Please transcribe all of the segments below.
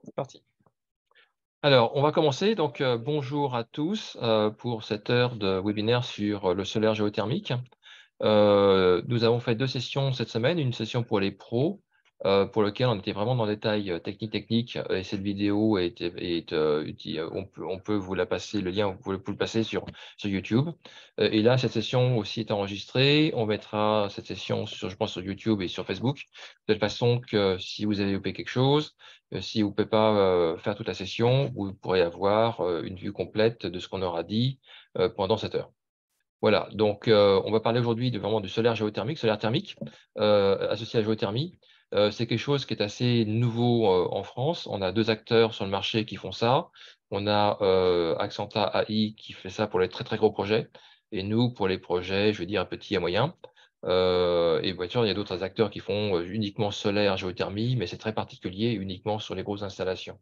C'est parti. Alors, on va commencer. Donc, bonjour à tous pour cette heure de webinaire sur le solaire géothermique. Nous avons fait 2 sessions cette semaine, une session pour les pros, pour lequel on était vraiment dans le détail technique, et cette vidéo on peut vous la passer, le lien, vous pouvez le passer sur YouTube. Et là, cette session aussi est enregistrée. On mettra cette session je pense, sur YouTube et sur Facebook, de telle façon que si vous avez loupé quelque chose, si vous ne pouvez pas faire toute la session, vous pourrez avoir une vue complète de ce qu'on aura dit pendant cette heure. Voilà, donc on va parler aujourd'hui vraiment du solaire géothermique, solaire thermique associé à la géothermie. C'est quelque chose qui est assez nouveau en France. On a 2 acteurs sur le marché qui font ça. On a Axanta AI qui fait ça pour les très très gros projets, et nous pour les projets, je veux dire, petits à moyens. Et bien sûr, il y a d'autres acteurs qui font uniquement solaire géothermie, mais c'est très particulier, uniquement sur les grosses installations.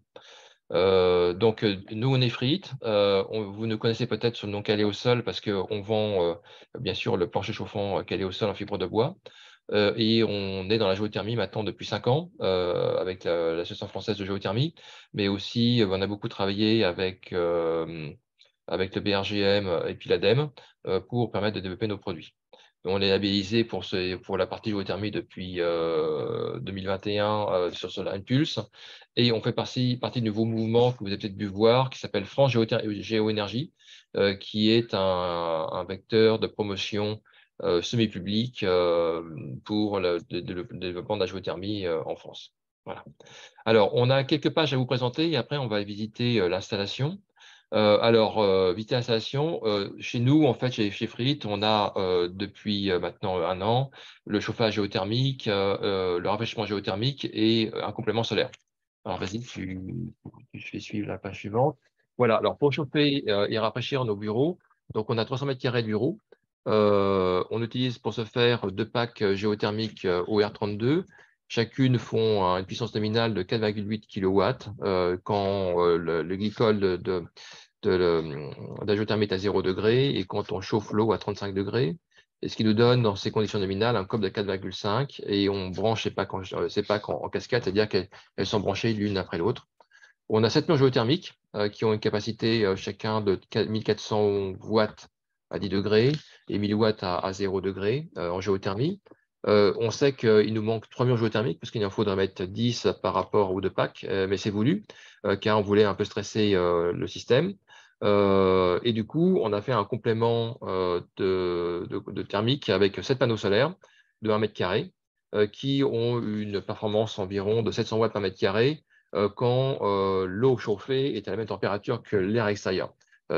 Donc, nous, on est Friit. Vous nous connaissez peut-être sous le nom Calé au sol parce qu'on vend, bien sûr, le plancher chauffant Calé au sol en fibre de bois. Et on est dans la géothermie maintenant depuis 5 ans avec l'Association française de géothermie. Mais aussi, on a beaucoup travaillé avec le BRGM et puis l'ADEME pour permettre de développer nos produits. On est labellisé pour la partie géothermie depuis 2021 sur Solar Impulse, et on fait partie du nouveau mouvement que vous avez peut-être dû voir qui s'appelle France Géoénergie, qui est un vecteur de promotion semi-public pour le développement de la géothermie en France. Voilà. Alors, on a quelques pages à vous présenter et après, on va visiter l'installation. Visiter l'installation, chez nous, en fait, chez Friit, on a depuis maintenant 1 an le chauffage géothermique, le rafraîchissement géothermique et un complément solaire. Alors, vas-y, tu fais suivre la page suivante. Voilà, alors pour chauffer et rafraîchir nos bureaux, donc on a 300 mètres carrés de bureau. On utilise pour ce faire 2 packs géothermiques OR32. Chacune font une puissance nominale de 4,8 kW quand le glycol de la géothermie est à 0 degré et quand on chauffe l'eau à 35 degrés. Et ce qui nous donne, dans ces conditions nominales, un COP de 4,5 et on branche ces packs en cascade, c'est-à-dire qu'elles sont branchées l'une après l'autre. On a 7 murs géothermiques qui ont une capacité chacun de 1400 watts à 10 degrés et 1000 watts à 0 degré en géothermie. On sait qu'il nous manque 3 murs géothermiques parce qu'il en faudrait mettre 10 par rapport aux 2 packs, mais c'est voulu car on voulait un peu stresser le système. Et du coup, on a fait un complément de thermique avec 7 panneaux solaires de 1 mètre carré qui ont une performance environ de 700 watts par mètre carré quand l'eau chauffée est à la même température que l'air extérieur.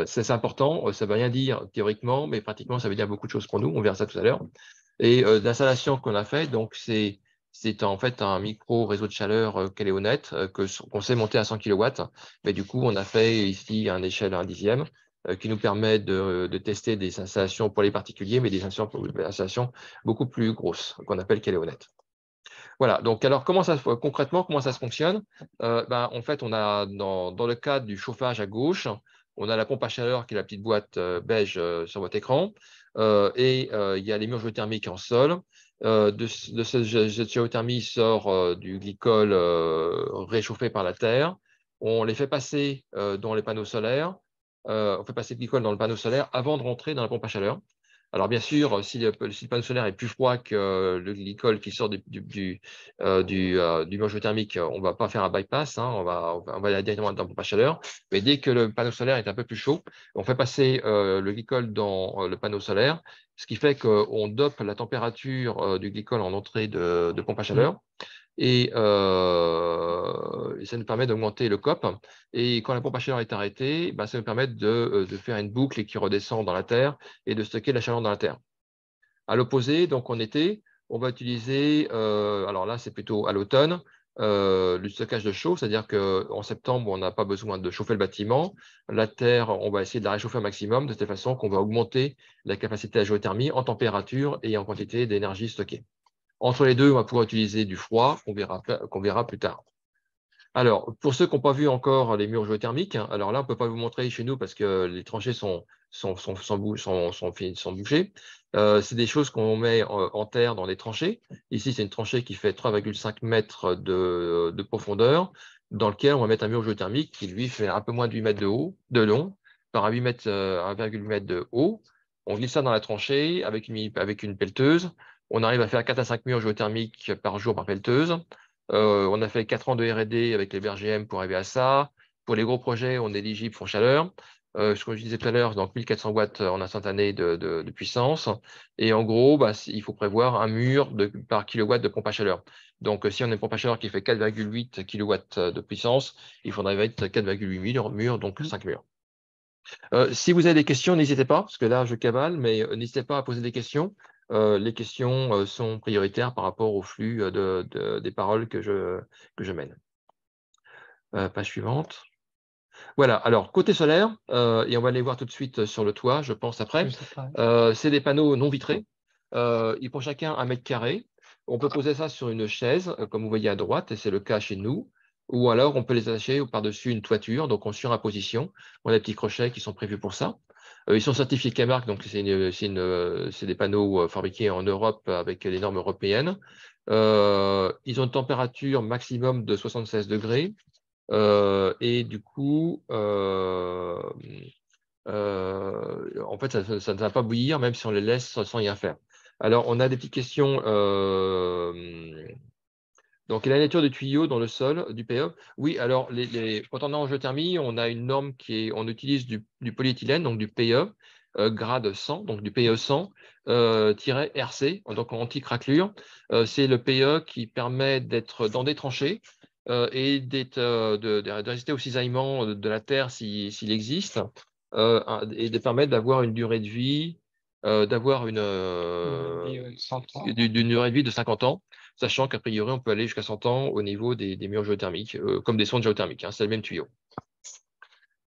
C'est important, ça ne veut rien dire théoriquement, mais pratiquement, ça veut dire beaucoup de choses pour nous. On verra ça tout à l'heure. Et l'installation qu'on a fait, donc c'est en fait un micro réseau de chaleur Caléonet qu'on sait monter à 100 kW. Mais du coup, on a fait ici une échelle à 1/10 qui nous permet de tester des installations pour les particuliers, mais des installations beaucoup plus grosses qu'on appelle Caléonet. Voilà, donc alors concrètement, comment ça se fonctionne? En fait, on a dans le cadre du chauffage à gauche, on a la pompe à chaleur qui est la petite boîte beige sur votre écran, et il y a les murs géothermiques en sol. Cette géothermie sort du glycol réchauffé par la terre. On les fait passer dans les panneaux solaires. On fait passer le glycol dans le panneau solaire avant de rentrer dans la pompe à chaleur. Alors bien sûr, si le panneau solaire est plus froid que le glycol qui sort du mur géothermique, on ne va pas faire un bypass, hein, on va aller directement dans la pompe à chaleur. Mais dès que le panneau solaire est un peu plus chaud, on fait passer le glycol dans le panneau solaire, ce qui fait qu'on dope la température du glycol en entrée de pompe à chaleur. Et ça nous permet d'augmenter le COP. Et quand la pompe à chaleur est arrêtée, ça nous permet de faire une boucle qui redescend dans la terre et de stocker la chaleur dans la terre. À l'opposé, donc en été, on va utiliser, alors là c'est plutôt à l'automne, le stockage de chaud, c'est-à-dire qu'en septembre, on n'a pas besoin de chauffer le bâtiment. La terre, on va essayer de la réchauffer au maximum, de telle façon qu'on va augmenter la capacité à géothermie en température et en quantité d'énergie stockée. Entre les deux, on va pouvoir utiliser du froid qu'on verra plus tard. Alors, pour ceux qui n'ont pas vu encore les murs géothermiques, hein, alors là, on ne peut pas vous montrer chez nous parce que les tranchées sont bouchées. C'est des choses qu'on met en terre dans les tranchées. Ici, c'est une tranchée qui fait 3,5 mètres de profondeur, dans lequel on va mettre un mur géothermique qui, lui, fait un peu moins de 8 mètres de long, par 8 mètres, 1,8 mètre de haut. On glisse ça dans la tranchée avec une pelleteuse. On arrive à faire 4 à 5 murs géothermiques par jour par pelleteuse. On a fait 4 ans de R&D avec les BRGM pour arriver à ça. Pour les gros projets, on est éligible fonds chaleur. Ce que je disais tout à l'heure, donc 1400 watts en instantané de puissance. Et en gros, bah, il faut prévoir un mur par kilowatt de pompe à chaleur. Donc, si on a une pompe à chaleur qui fait 4,8 kilowatts de puissance, il faudrait mettre 4,8 murs, donc 5 murs. Si vous avez des questions, n'hésitez pas, parce que là, je cavale, mais n'hésitez pas à poser des questions. Les questions sont prioritaires par rapport au flux des paroles que je mène. Page suivante. Voilà, alors côté solaire, et on va aller voir tout de suite sur le toit, je pense après, c'est des panneaux non vitrés. Ils font chacun 1 mètre carré. On peut poser ça sur une chaise, comme vous voyez à droite, et c'est le cas chez nous. Ou alors on peut les attacher par-dessus une toiture, donc en surimposition. On a des petits crochets qui sont prévus pour ça. Ils sont certifiés Camargue, donc c'est des panneaux fabriqués en Europe avec les normes européennes. Ils ont une température maximum de 76 degrés. Et du coup, en fait, ça ne va pas bouillir, même si on les laisse sans rien faire. Alors, on a des petites questions. Donc, la nature du tuyau dans le sol, du PE. Oui, alors, quand on est en géothermie, on a une norme on utilise du polyéthylène, donc du PE, grade 100, donc du PE 100, RC, donc anti-craquelure. C'est le PE qui permet d'être dans des tranchées et de résister au cisaillement de la terre s'il existe, et de permettre d'avoir une durée de vie, d'avoir d'une durée de vie de 50 ans, sachant qu'a priori, on peut aller jusqu'à 100 ans au niveau des murs géothermiques, comme des sondes géothermiques, hein, c'est le même tuyau.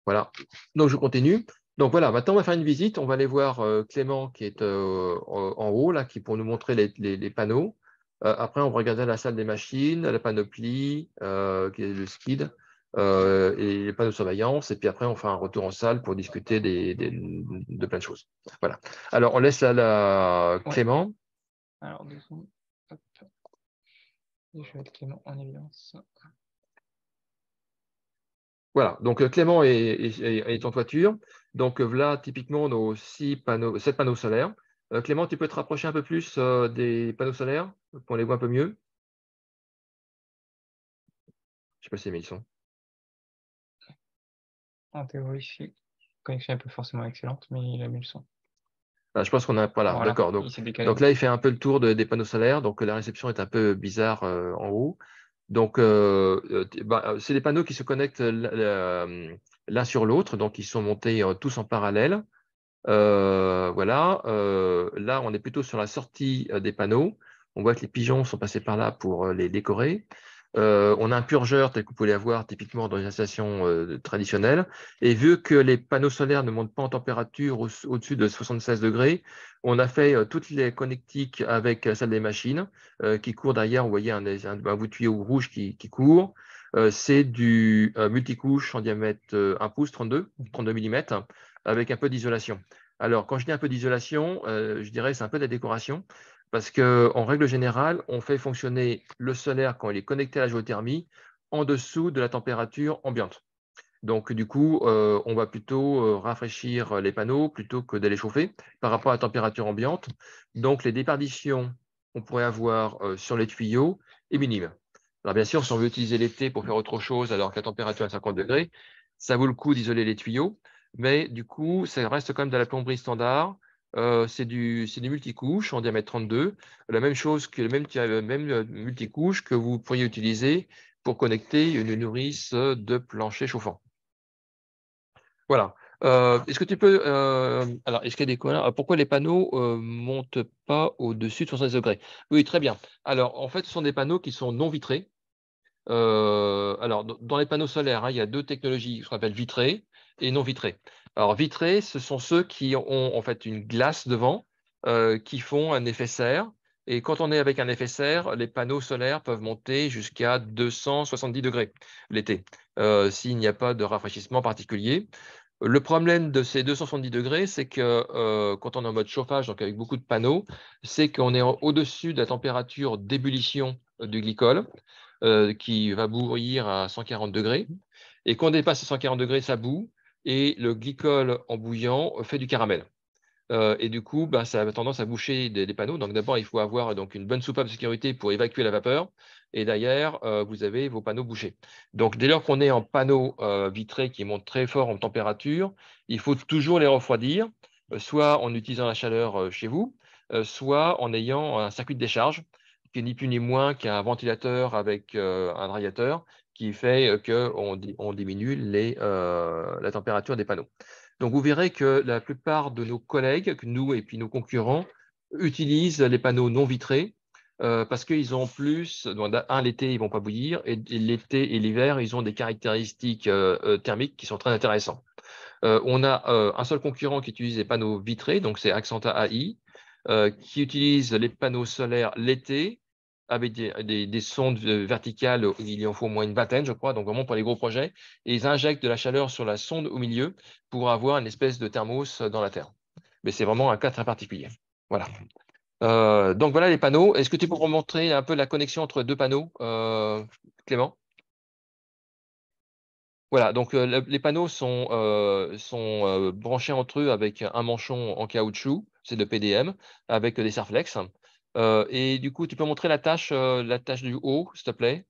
Voilà, donc je continue. Donc voilà, maintenant on va faire une visite, on va aller voir Clément qui est en haut, là, qui pour nous montrer les panneaux. Après, on va regarder la salle des machines, la panoplie, qui est le skid, et les panneaux de surveillance. Et puis après, on fera un retour en salle pour discuter de plein de choses. Voilà. Alors, on laisse là Clément. Alors, 2 secondes. Hop. Et je vais mettre Clément en évidence. Voilà, donc Clément est en toiture. Donc là, typiquement, nos 7 panneaux solaires. Clément, tu peux te rapprocher un peu plus des panneaux solaires pour qu'on les voit un peu mieux. Je ne sais pas si ils sont. En théorie, la connexion n'est pas forcément excellente, mais il a mis le son. Ah, je pense qu'on a. Voilà, Voilà, d'accord. Donc là, il fait un peu le tour des panneaux solaires. Donc la réception est un peu bizarre en haut. Donc, c'est des panneaux qui se connectent l'un sur l'autre. Donc, ils sont montés tous en parallèle. Voilà. Là, on est plutôt sur la sortie des panneaux. On voit que les pigeons sont passés par là pour les décorer. On a un purgeur tel que vous pouvez l'avoir typiquement dans une installation traditionnelle. Et vu que les panneaux solaires ne montent pas en température au-dessus de 76 degrés, on a fait toutes les connectiques avec la salle des machines qui court derrière. Vous voyez un bout de tuyau rouge qui court. C'est du multicouche en diamètre 1 pouce, 32 mm, avec un peu d'isolation. Alors, quand je dis un peu d'isolation, je dirais que c'est un peu de la décoration. Parce qu'en règle générale, on fait fonctionner le solaire quand il est connecté à la géothermie en dessous de la température ambiante. Donc, du coup, on va plutôt rafraîchir les panneaux plutôt que d'aller chauffer par rapport à la température ambiante. Donc, les déperditions qu'on pourrait avoir sur les tuyaux est minime. Alors, bien sûr, si on veut utiliser l'été pour faire autre chose alors que la température est à 50 degrés, ça vaut le coup d'isoler les tuyaux. Mais du coup, ça reste quand même de la plomberie standard. C'est du multicouche en diamètre 32. La même chose que le même multicouche que vous pourriez utiliser pour connecter une nourrice de plancher chauffant. Voilà. Est-ce que tu peux. Alors, est-ce qu'il y a des coins? Pourquoi les panneaux ne montent pas au-dessus de 70 degrés? Oui, très bien. Alors, en fait, ce sont des panneaux qui sont non vitrés. Alors, dans les panneaux solaires, hein, il y a deux technologies, ce qu'on appelle vitrés et non vitrés. Alors, vitrés, ce sont ceux qui ont en fait une glace devant, qui font un effet serre Et quand on est avec un effet serre, les panneaux solaires peuvent monter jusqu'à 270 degrés l'été, s'il n'y a pas de rafraîchissement particulier. Le problème de ces 270 degrés, c'est que quand on est en mode chauffage, donc avec beaucoup de panneaux, c'est qu'on est au-dessus de la température d'ébullition du glycol, qui va bouillir à 140 degrés. Et quand on dépasse 140 degrés, ça bout, et le glycol en bouillant fait du caramel. Et du coup, ben, ça a tendance à boucher des panneaux. Donc d'abord, il faut avoir donc, une bonne soupape de sécurité pour évacuer la vapeur. Et derrière, vous avez vos panneaux bouchés. Donc dès lors qu'on est en panneaux vitrés qui montent très fort en température, il faut toujours les refroidir, soit en utilisant la chaleur chez vous, soit en ayant un circuit de décharge, qui est ni plus ni moins qu'un ventilateur avec un radiateur, qui fait qu'on diminue la température des panneaux. Donc, vous verrez que la plupart de nos collègues, que nous et puis nos concurrents, utilisent les panneaux non vitrés parce qu'ils ont plus, l'été, ils ne vont pas bouillir, et l'été et l'hiver, ils ont des caractéristiques thermiques qui sont très intéressantes. On a un seul concurrent qui utilise les panneaux vitrés, donc c'est Axanta AI, qui utilise les panneaux solaires l'été avec des sondes verticales, il en faut au moins une vingtaine, je crois, donc vraiment pour les gros projets, et ils injectent de la chaleur sur la sonde au milieu pour avoir une espèce de thermos dans la Terre. Mais c'est vraiment un cas très particulier. Voilà. Donc voilà les panneaux. Est-ce que tu peux remontrer un peu la connexion entre deux panneaux, Clément? Voilà, donc les panneaux sont branchés entre eux avec un manchon en caoutchouc, c'est de PDM, avec des Serflex. Et du coup, tu peux montrer la tâche du haut, s'il te plaît.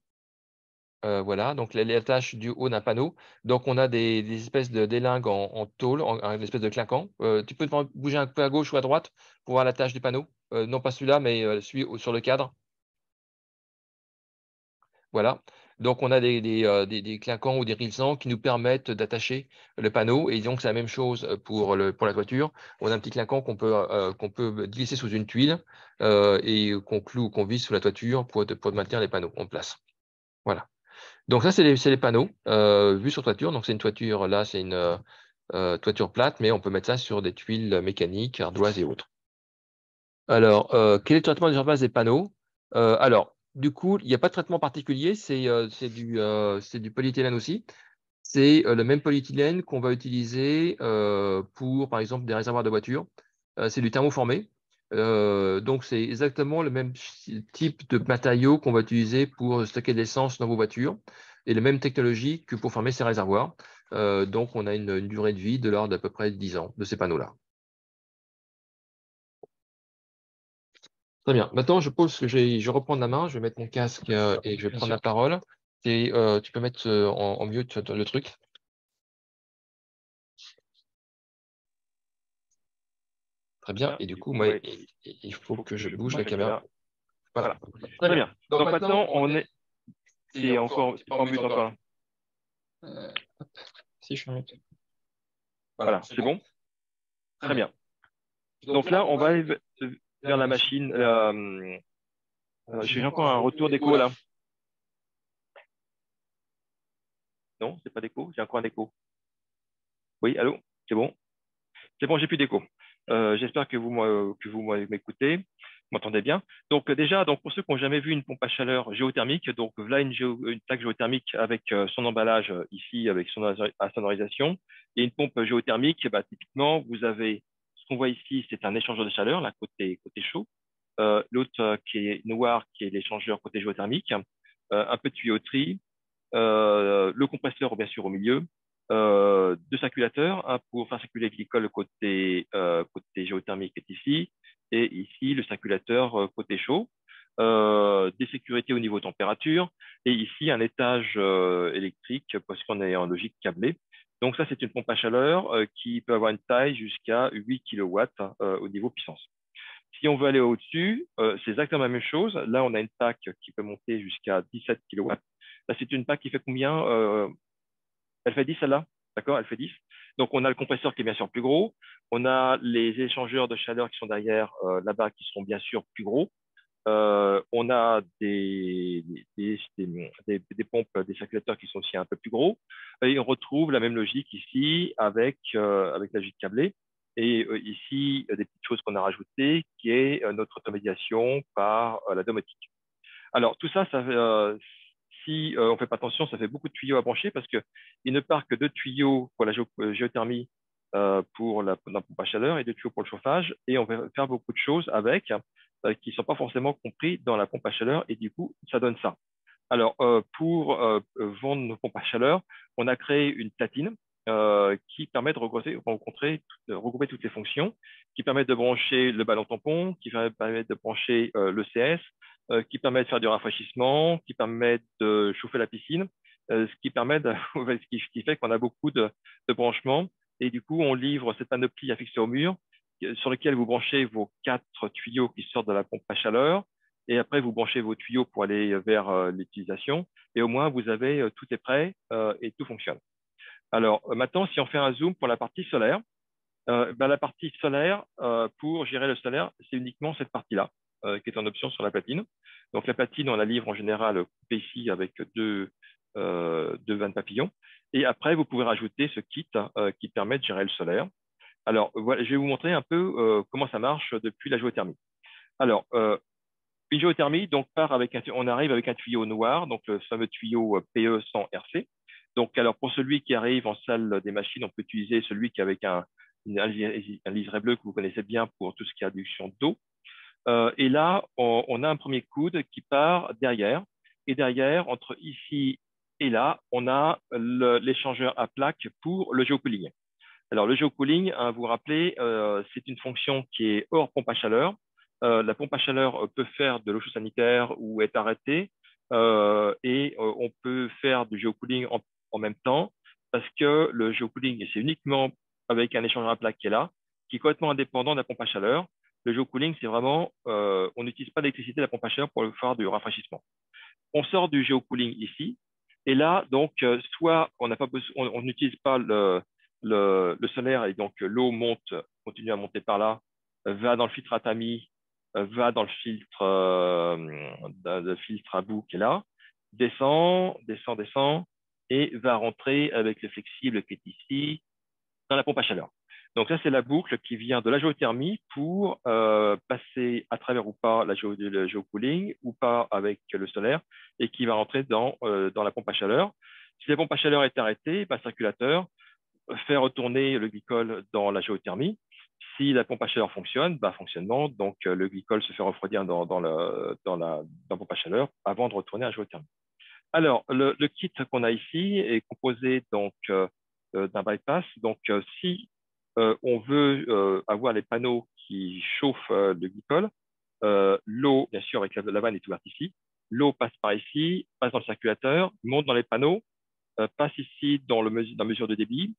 Voilà, donc la tâche du haut d'un panneau. Donc on a des espèces de délingues en tôle, une espèce de clinquant. Tu peux te bouger un peu à gauche ou à droite pour voir la tâche du panneau. Non pas celui-là, mais celui sur le cadre. Voilà. Donc, on a des clinquants ou des rilsans qui nous permettent d'attacher le panneau. Et donc, c'est la même chose pour la toiture. On a un petit clinquant qu'on peut glisser sous une tuile et qu'on cloue ou qu'on visse sous la toiture pour maintenir les panneaux en place. Voilà. Donc, ça, c'est les panneaux vus sur toiture. Donc, c'est une toiture, là, c'est une toiture plate, mais on peut mettre ça sur des tuiles mécaniques, ardoises et autres. Alors, quel est le traitement de surface des panneaux? Alors, du coup, il n'y a pas de traitement particulier, c'est du polyéthylène aussi. C'est le même polyéthylène qu'on va utiliser pour, par exemple, des réservoirs de voitures. C'est du thermoformé. Donc, c'est exactement le même type de matériau qu'on va utiliser pour stocker de l'essence dans vos voitures et la même technologie que pour former ces réservoirs. Donc, on a une durée de vie de l'ordre d'à peu près 10 ans de ces panneaux-là. Très bien. Maintenant, je pose que je reprends la main, je vais mettre mon casque et je vais Bien prendre sûr. la parole. Et tu peux mettre en mute le truc. Très bien. Et du coup, moi, il faut que je bouge la caméra. Voilà. Très Très bien. bien. Donc Donc maintenant, maintenant, on est. C'est encore. C'est pas en mute encore. Hop. Si je suis en mute. Voilà, c'est bon? Très bien. Donc là, on va aller vers la machine. J'ai encore un retour d'écho là. Non, c'est pas d'écho. J'ai encore un écho. Oui, allô? C'est bon? C'est bon, j'ai plus d'écho. J'espère que vous m'écoutez, vous m'entendez bien. Donc déjà, donc pour ceux qui n'ont jamais vu une pompe à chaleur géothermique, donc voilà une plaque géothermique avec son emballage ici, avec son insonorisation, et une pompe géothermique, bah, typiquement, vous avez ce qu'on voit ici, c'est un échangeur de chaleur, là, côté chaud. L'autre qui est noir, qui est l'échangeur côté géothermique, un peu de tuyauterie, le compresseur bien sûr au milieu, deux circulateurs, un pour faire circuler le glycol côté géothermique est ici, et ici le circulateur côté chaud, des sécurités au niveau température, et ici un étage électrique parce qu'on est en logique câblée. Donc ça, c'est une pompe à chaleur qui peut avoir une taille jusqu'à 8 kW au niveau puissance. Si on veut aller au-dessus, c'est exactement la même chose. Là, on a une PAC qui peut monter jusqu'à 17 kW. Là, c'est une PAC qui fait combien Elle fait 10, celle-là. D'accord, elle fait 10. Donc, on a le compresseur qui est bien sûr plus gros. On a les échangeurs de chaleur qui sont derrière là-bas qui seront bien sûr plus gros. On a des pompes, des circulateurs qui sont aussi un peu plus gros. Et on retrouve la même logique ici avec la logique câblée. Et ici, des petites choses qu'on a rajoutées, qui est notre automatisation par la domotique. Alors, tout ça, si on ne fait pas attention, ça fait beaucoup de tuyaux à brancher parce qu'il ne part que 2 tuyaux pour la géothermie pour la pompe à chaleur et 2 tuyaux pour le chauffage. Et on va faire beaucoup de choses avec qui ne sont pas forcément compris dans la pompe à chaleur. Et du coup, ça donne ça. Alors, pour vendre nos pompes à chaleur, on a créé une platine qui permet de regrouper toutes les fonctions, qui permet de brancher le ballon tampon, qui permet de brancher l'ECS, qui permet de faire du rafraîchissement, qui permet de chauffer la piscine, ce qui permet ce qui fait qu'on a beaucoup de branchements. Et du coup, on livre cette panoplie à fixer au mur sur lequel vous branchez vos 4 tuyaux qui sortent de la pompe à chaleur. Et après, vous branchez vos tuyaux pour aller vers l'utilisation. Et au moins, vous avez tout est prêt et tout fonctionne. Alors, maintenant, si on fait un zoom pour la partie solaire, la partie solaire, pour gérer le solaire, c'est uniquement cette partie-là qui est en option sur la platine. Donc, la platine, on la livre en général coupée ici avec deux vannes papillons. Et après, vous pouvez rajouter ce kit qui permet de gérer le solaire. Alors, voilà, je vais vous montrer un peu comment ça marche depuis la géothermie. Alors, une géothermie, donc, on arrive avec un tuyau noir, donc le fameux tuyau PE100RC. Donc, alors, pour celui qui arrive en salle des machines, on peut utiliser celui qui est avec un liseré bleu que vous connaissez bien pour tout ce qui est adduction d'eau. Et là, on a un premier coude qui part derrière. Et derrière, entre ici et là, on a l'échangeur à plaques pour le géocooling. Alors, le géocooling, hein, vous vous rappelez, c'est une fonction qui est hors pompe à chaleur. La pompe à chaleur peut faire de l'eau chaude sanitaire ou être arrêtée. Et on peut faire du géocooling en même temps parce que le géocooling, c'est uniquement avec un échangeur à plaques qui est là, qui est complètement indépendant de la pompe à chaleur. Le géocooling, c'est vraiment, on n'utilise pas d'électricité de la pompe à chaleur pour faire du rafraîchissement. On sort du géocooling ici. Et là, donc, soit on n'utilise pas le solaire et donc l'eau continue à monter par là, va dans le filtre à tamis, va dans le filtre à bout qui est là, descend et va rentrer avec le flexible qui est ici dans la pompe à chaleur. Donc ça, c'est la boucle qui vient de la géothermie pour passer à travers ou pas le géocooling ou pas avec le solaire et qui va rentrer dans la pompe à chaleur. Si la pompe à chaleur est arrêtée, le circulateur fait retourner le glycol dans la géothermie. Si la pompe à chaleur fonctionne, fonctionnement, donc le glycol se fait refroidir dans la pompe à chaleur avant de retourner à la géothermie. Alors, le kit qu'on a ici est composé donc d'un bypass. Donc, si on veut avoir les panneaux qui chauffent le glycol, l'eau, bien sûr, avec la vanne est ouverte ici. L'eau passe par ici, passe dans le circulateur, monte dans les panneaux, passe ici dans la mesure de débit,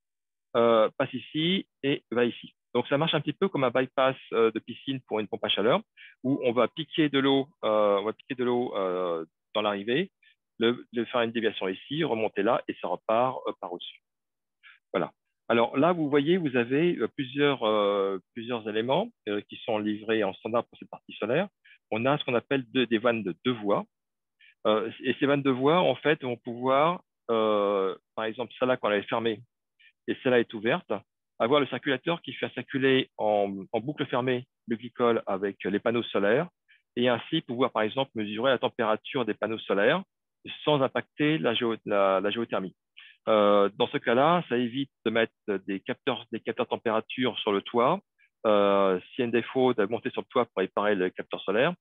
passe ici et va ici. Donc, ça marche un petit peu comme un bypass de piscine pour une pompe à chaleur, où on va piquer de l'eau dans l'arrivée, faire une déviation ici, remonter là, et ça repart par au-dessus. Voilà. Alors là, vous voyez, vous avez plusieurs éléments qui sont livrés en standard pour cette partie solaire. On a ce qu'on appelle des vannes de 2 voies. Et ces vannes de voies, en fait, vont pouvoir, par exemple, celle-là, quand elle est fermée, et celle-là est ouverte, avoir le circulateur qui fait circuler en boucle fermée le glycol avec les panneaux solaires et ainsi pouvoir, par exemple, mesurer la température des panneaux solaires sans impacter la géothermie. Dans ce cas-là, ça évite de mettre des capteurs température sur le toit. S'il y a un défaut, de monter sur le toit pour réparer le capteur solaire.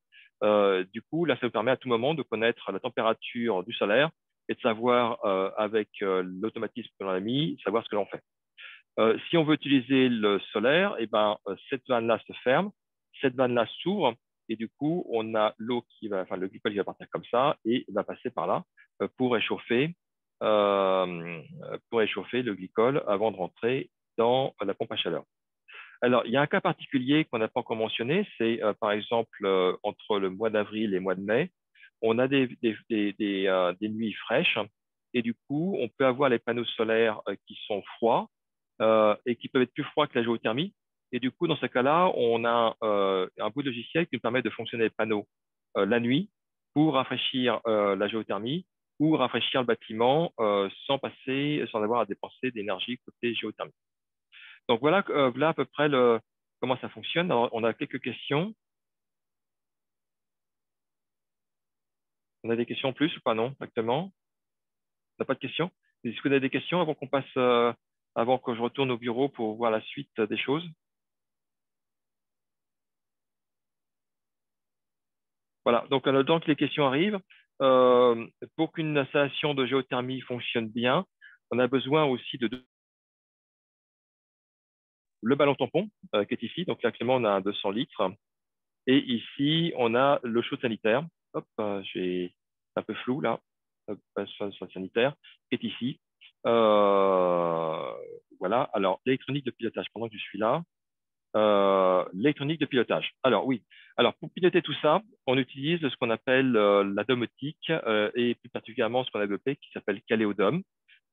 Du coup, là, ça vous permet à tout moment de connaître la température du solaire et de savoir, avec l'automatisme que l'on a mis, savoir ce que l'on fait. Si on veut utiliser le solaire, cette vanne-là se ferme, cette vanne-là s'ouvre, et du coup, on a le glycol qui va partir comme ça et va passer par là pour réchauffer le glycol avant de rentrer dans la pompe à chaleur. Alors, il y a un cas particulier qu'on n'a pas encore mentionné, c'est par exemple entre le mois d'avril et le mois de mai, on a des nuits fraîches et du coup, on peut avoir les panneaux solaires qui sont froids et qui peuvent être plus froids que la géothermie. Et du coup, dans ce cas-là, on a un bout de logiciel qui nous permet de fonctionner les panneaux la nuit pour rafraîchir la géothermie ou rafraîchir le bâtiment sans avoir à dépenser d'énergie côté géothermie. Donc voilà, voilà à peu près comment ça fonctionne. Alors, on a quelques questions. On a des questions en plus ou pas? Non, exactement. On n'a pas de questions? Est-ce que vous avez des questions avant qu'on passe, avant que je retourne au bureau pour voir la suite des choses? Voilà, donc le temps que les questions arrivent, pour qu'une installation de géothermie fonctionne bien, on a besoin aussi de le ballon tampon qui est ici. Donc là, actuellement, on a un 200 litres. Et ici, on a le chaud sanitaire. Hop, j'ai un peu flou là. Hop, sur le sanitaire qui est ici. Voilà. Alors, l'électronique de pilotage, pendant que je suis là. L'électronique de pilotage. Alors oui, alors pour piloter tout ça, on utilise ce qu'on appelle la domotique et plus particulièrement ce qu'on a développé qui s'appelle Caléodome.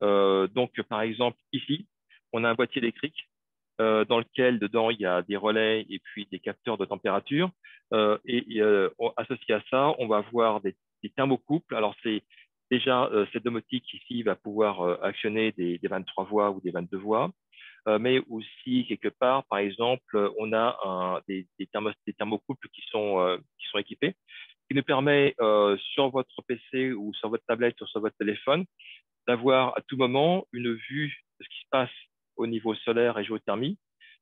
Donc par exemple ici, on a un boîtier électrique dans lequel dedans il y a des relais et puis des capteurs de température. Associé à ça, on va avoir des thermocouples. Alors c'est déjà cette domotique ici va pouvoir actionner des 23 voies ou des 22 voies. Mais aussi, quelque part, par exemple, on a des thermocouples qui sont équipés, qui nous permet sur votre PC ou sur votre tablette ou sur votre téléphone d'avoir à tout moment une vue de ce qui se passe au niveau solaire et géothermie,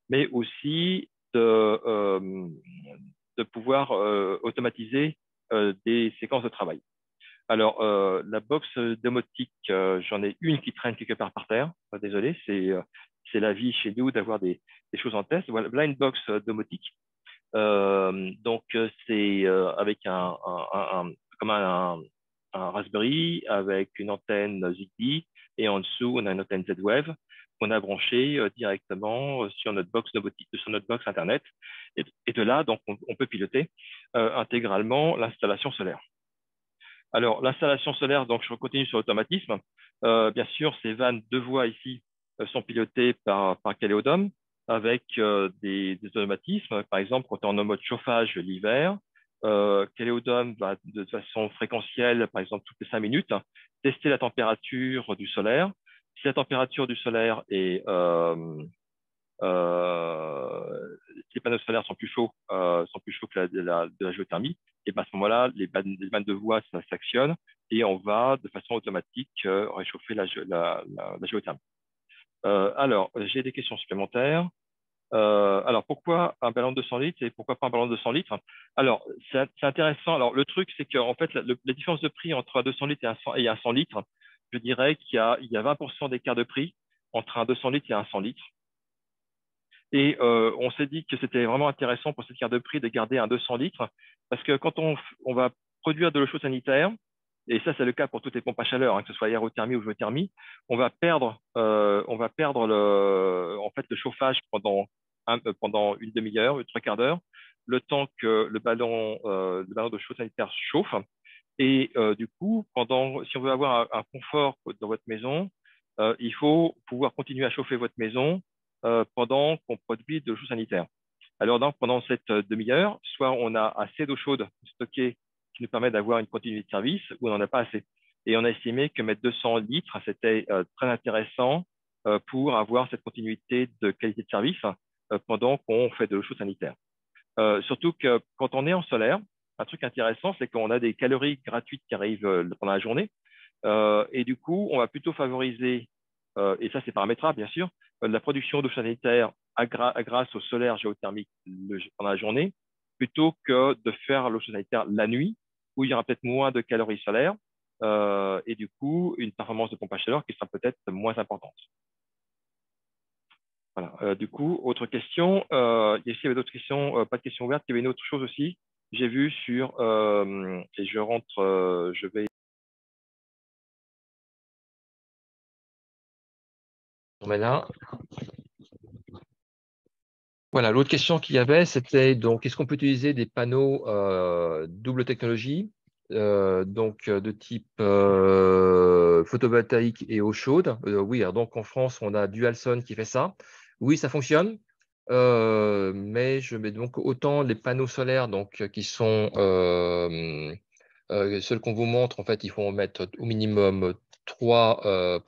mais aussi de pouvoir automatiser des séquences de travail. Alors, la box domotique, j'en ai une qui traîne quelque part par terre. Désolé, c'est la vie chez nous d'avoir des choses en test. Voilà, une box domotique. Donc, c'est avec comme un Raspberry avec une antenne Zigbee et en dessous, on a une antenne Z-Wave qu'on a branchée directement sur notre box domotique, sur notre box Internet. Et de là, donc, on peut piloter intégralement l'installation solaire. Alors, l'installation solaire, donc je continue sur l'automatisme. Bien sûr, ces vannes de voies ici sont pilotées par Caléodome avec des automatismes. Par exemple, quand on est en mode chauffage l'hiver, Caléodome va de façon fréquentielle, par exemple toutes les 5 minutes, tester la température du solaire. Si la température du solaire est si les panneaux solaires sont plus chauds que de la géothermie, et ben à ce moment-là, les bandes de voie s'actionnent et on va de façon automatique réchauffer la géothermie. Alors, j'ai des questions supplémentaires. Alors, pourquoi un ballon de 200 litres et pourquoi pas un ballon de 200 litres? Alors, c'est intéressant. Alors, le truc, c'est qu'en fait, la différence de prix entre un 200 litres et un 100 litres, je dirais qu'il y a 20% d'écart de prix entre un 200 litres et un 100 litres. Et on s'est dit que c'était vraiment intéressant pour cette carte de prix de garder un 200 litres parce que quand on va produire de l'eau chaude sanitaire, et ça c'est le cas pour toutes les pompes à chaleur, hein, que ce soit aérothermie ou géothermie, on va perdre en fait, le chauffage pendant une demi-heure, trois quarts d'heure, le temps que le ballon de chaude sanitaire chauffe. Et du coup, si on veut avoir un confort dans votre maison, il faut pouvoir continuer à chauffer votre maison pendant qu'on produit de l'eau chaude sanitaire. Alors, donc, pendant cette demi-heure, soit on a assez d'eau chaude stockée qui nous permet d'avoir une continuité de service, ou on n'en a pas assez. Et on a estimé que mettre 200 litres, c'était très intéressant pour avoir cette continuité de qualité de service pendant qu'on fait de l'eau chaude sanitaire. Surtout que quand on est en solaire, un truc intéressant, c'est qu'on a des calories gratuites qui arrivent pendant la journée. Et du coup, on va plutôt favoriser, et ça c'est paramétrable bien sûr, la production d'eau sanitaire grâce au solaire géothermique pendant la journée, plutôt que de faire l'eau sanitaire la nuit, où il y aura peut-être moins de calories solaires, et du coup, une performance de pompe à chaleur qui sera peut-être moins importante. Voilà. Du coup, autre question. Ici, il y avait d'autres questions, pas de questions ouvertes. Il y avait une autre chose aussi. J'ai vu sur, et je rentre, je vais. Voilà. Voilà, l'autre question qu'il y avait, c'était donc est-ce qu'on peut utiliser des panneaux double technologie, donc de type photovoltaïque et eau chaude? Oui, alors donc en France, on a Dualson qui fait ça. Oui, ça fonctionne. Mais je mets donc autant les panneaux solaires donc, qui sont ceux qu'on vous montre, en fait, il faut en mettre au minimum 3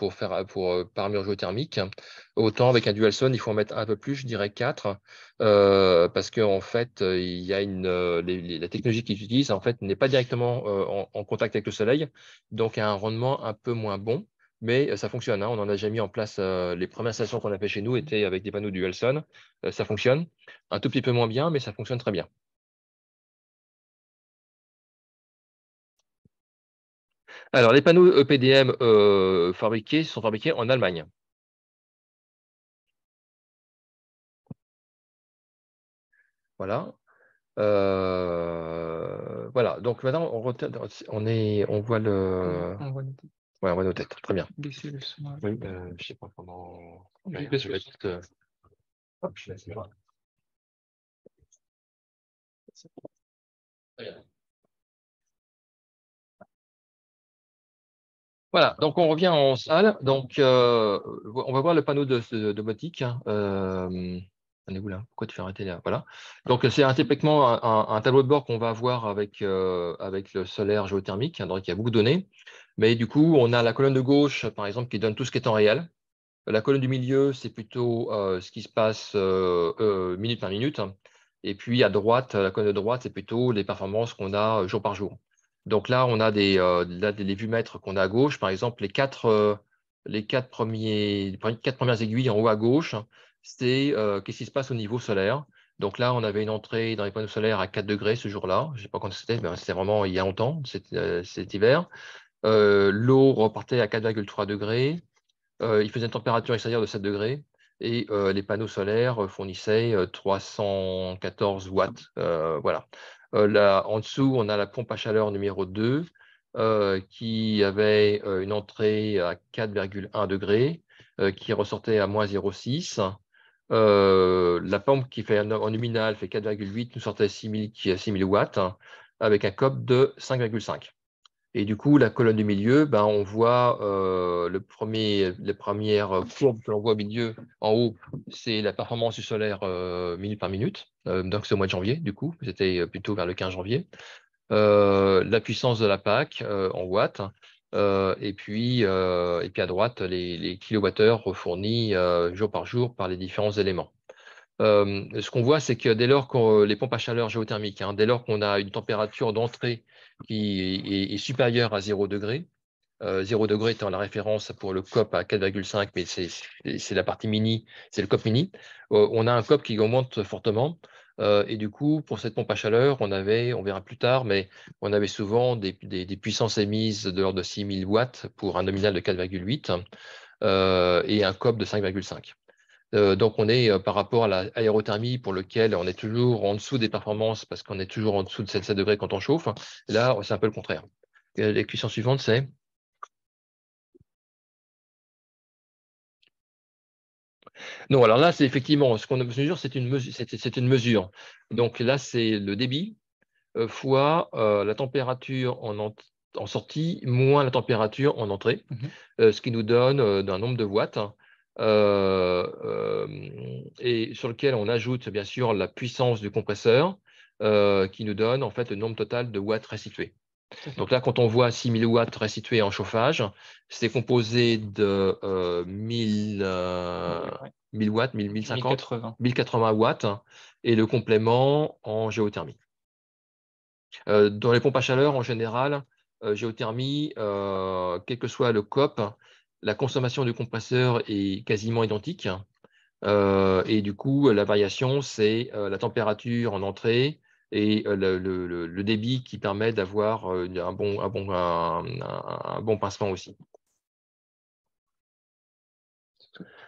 par mur géothermique. Autant avec un DualZone, il faut en mettre un peu plus, je dirais 4, parce qu'en fait, il y a la technologie qu'ils utilisent en fait, n'est pas directement en contact avec le soleil, donc a un rendement un peu moins bon. Mais ça fonctionne, hein. On en a déjà mis en place. Les premières stations qu'on a fait chez nous étaient avec des panneaux DualZone. Ça fonctionne. Un tout petit peu moins bien, mais ça fonctionne très bien. Alors, les panneaux EPDM sont fabriqués en Allemagne. Voilà. Voilà. Donc maintenant, on voit le. On voit nos têtes. Ouais, on voit nos têtes. Très bien. Baisser le son. Oui, je ne sais pas comment. Oui, Je vais juste. Hop, je laisse voir. Très bien. Voilà, donc on revient en salle. Donc, on va voir le panneau de domotique. On est où là? Pourquoi tu fais arrêter là? Voilà. Donc, c'est typiquement un tableau de bord qu'on va avoir avec le solaire géothermique. Donc, il y a beaucoup de données. Mais du coup, on a la colonne de gauche, par exemple, qui donne tout ce qui est en réel. La colonne du milieu, c'est plutôt ce qui se passe minute par minute. Et puis, à droite, la colonne de droite, c'est plutôt les performances qu'on a jour par jour. Donc là, on a les vumètres qu'on a à gauche. Par exemple, les quatre premières aiguilles en haut à gauche, c'est qu'est-ce qui se passe au niveau solaire. Donc là, on avait une entrée dans les panneaux solaires à 4 degrés ce jour-là. Je ne sais pas quand c'était, mais c'était vraiment il y a longtemps, cet hiver. L'eau repartait à 4,3 degrés. Il faisait une température extérieure de 7 degrés. Et les panneaux solaires fournissaient 314 watts. Voilà. Là, en dessous, on a la pompe à chaleur numéro 2 qui avait une entrée à 4,1 degrés, qui ressortait à moins 0,6. La pompe qui fait en nominal fait 4,8, nous sortait 6000 watts, avec un COP de 5,5. Et du coup, la colonne du milieu, ben, on voit les premières courbes que l'on voit au milieu, en haut, c'est la performance du solaire minute par minute. Donc, c'est au mois de janvier, du coup, c'était plutôt vers le 15 janvier. La puissance de la PAC en watts. Et puis à droite, les kilowattheures fournis jour par jour par les différents éléments. Ce qu'on voit, c'est que dès lors que les pompes à chaleur géothermiques, dès lors qu'on a une température d'entrée qui est supérieure à 0 degré, 0 degré étant la référence pour le COP à 4,5, mais c'est la partie mini, c'est le COP mini, on a un COP qui augmente fortement. Et du coup, pour cette pompe à chaleur, on verra plus tard, mais on avait souvent des puissances émises de l'ordre de 6000 watts pour un nominal de 4,8 et un COP de 5,5. Donc, on est par rapport à l'aérothermie pour lequel on est toujours en dessous des performances parce qu'on est toujours en dessous de 7 degrés quand on chauffe. Là, c'est un peu le contraire. Les questions suivantes, c'est? Non, alors là, c'est effectivement, ce qu'on mesure, c'est une mesure. Donc là, c'est le débit fois la température en sortie moins la température en entrée, ce qui nous donne un nombre de watts. Et sur lequel on ajoute bien sûr la puissance du compresseur qui nous donne en fait le nombre total de watts restitués. Donc là, quand on voit 6000 watts restitués en chauffage, c'est composé de 1000 watts, 1050, 1080 watts et le complément en géothermie. Dans les pompes à chaleur, en général, géothermie, quel que soit le COP, la consommation du compresseur est quasiment identique. Et du coup, la variation, c'est la température en entrée et le débit qui permet d'avoir un bon pincement aussi.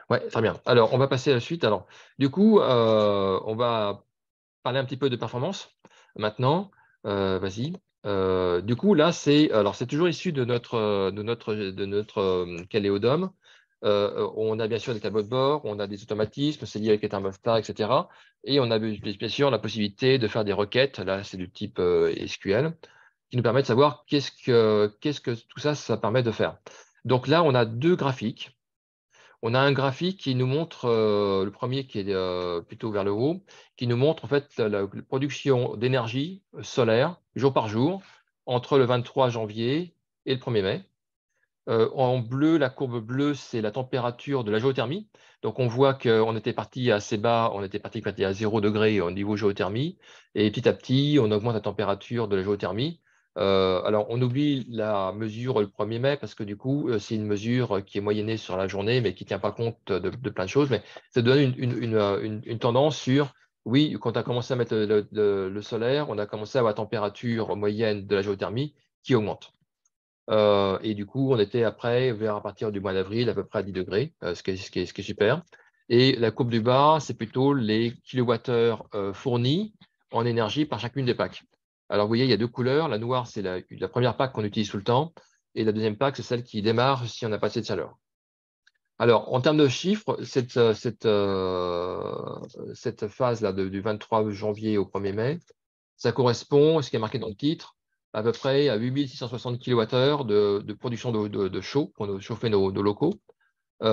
Ouais, très bien. Alors, on va passer à la suite. Alors, du coup, on va parler un petit peu de performance maintenant. Vas-y. Du coup, là, c'est toujours issu de notre Caléodome. On a bien sûr des tableaux de bord, on a des automatismes, c'est lié avec les thermostats, etc. Et on a bien sûr la possibilité de faire des requêtes. Là, c'est du type SQL, qui nous permet de savoir qu'est-ce que tout ça, ça permet de faire. Donc là, on a deux graphiques. On a un graphique qui nous montre, le premier qui est plutôt vers le haut, qui nous montre en fait la production d'énergie solaire jour par jour entre le 23 janvier et le 1er mai. En bleu, la courbe bleue, c'est la température de la géothermie. Donc, on voit qu'on était parti assez bas, on était parti à 0 degré au niveau géothermie. Et petit à petit, on augmente la température de la géothermie. Alors, on oublie la mesure le 1er mai parce que du coup, c'est une mesure qui est moyennée sur la journée, mais qui ne tient pas compte de plein de choses. Mais ça donne une tendance sur, oui, quand on a commencé à mettre le solaire, on a commencé à avoir la température moyenne de la géothermie qui augmente. Et du coup, on était après, vers à partir du mois d'avril, à peu près à 10 degrés, ce qui est super. Et la courbe du bas, c'est plutôt les kilowattheures fournis en énergie par chacune des packs. Alors, vous voyez, il y a deux couleurs. La noire, c'est la première pack qu'on utilise tout le temps. Et la deuxième pack, c'est celle qui démarre si on n'a pas assez de chaleur. Alors, en termes de chiffres, cette phase-là du 23 janvier au 1er mai, ça correspond, ce qui est marqué dans le titre, à peu près à 8660 kWh de production de chaud pour chauffer nos locaux. On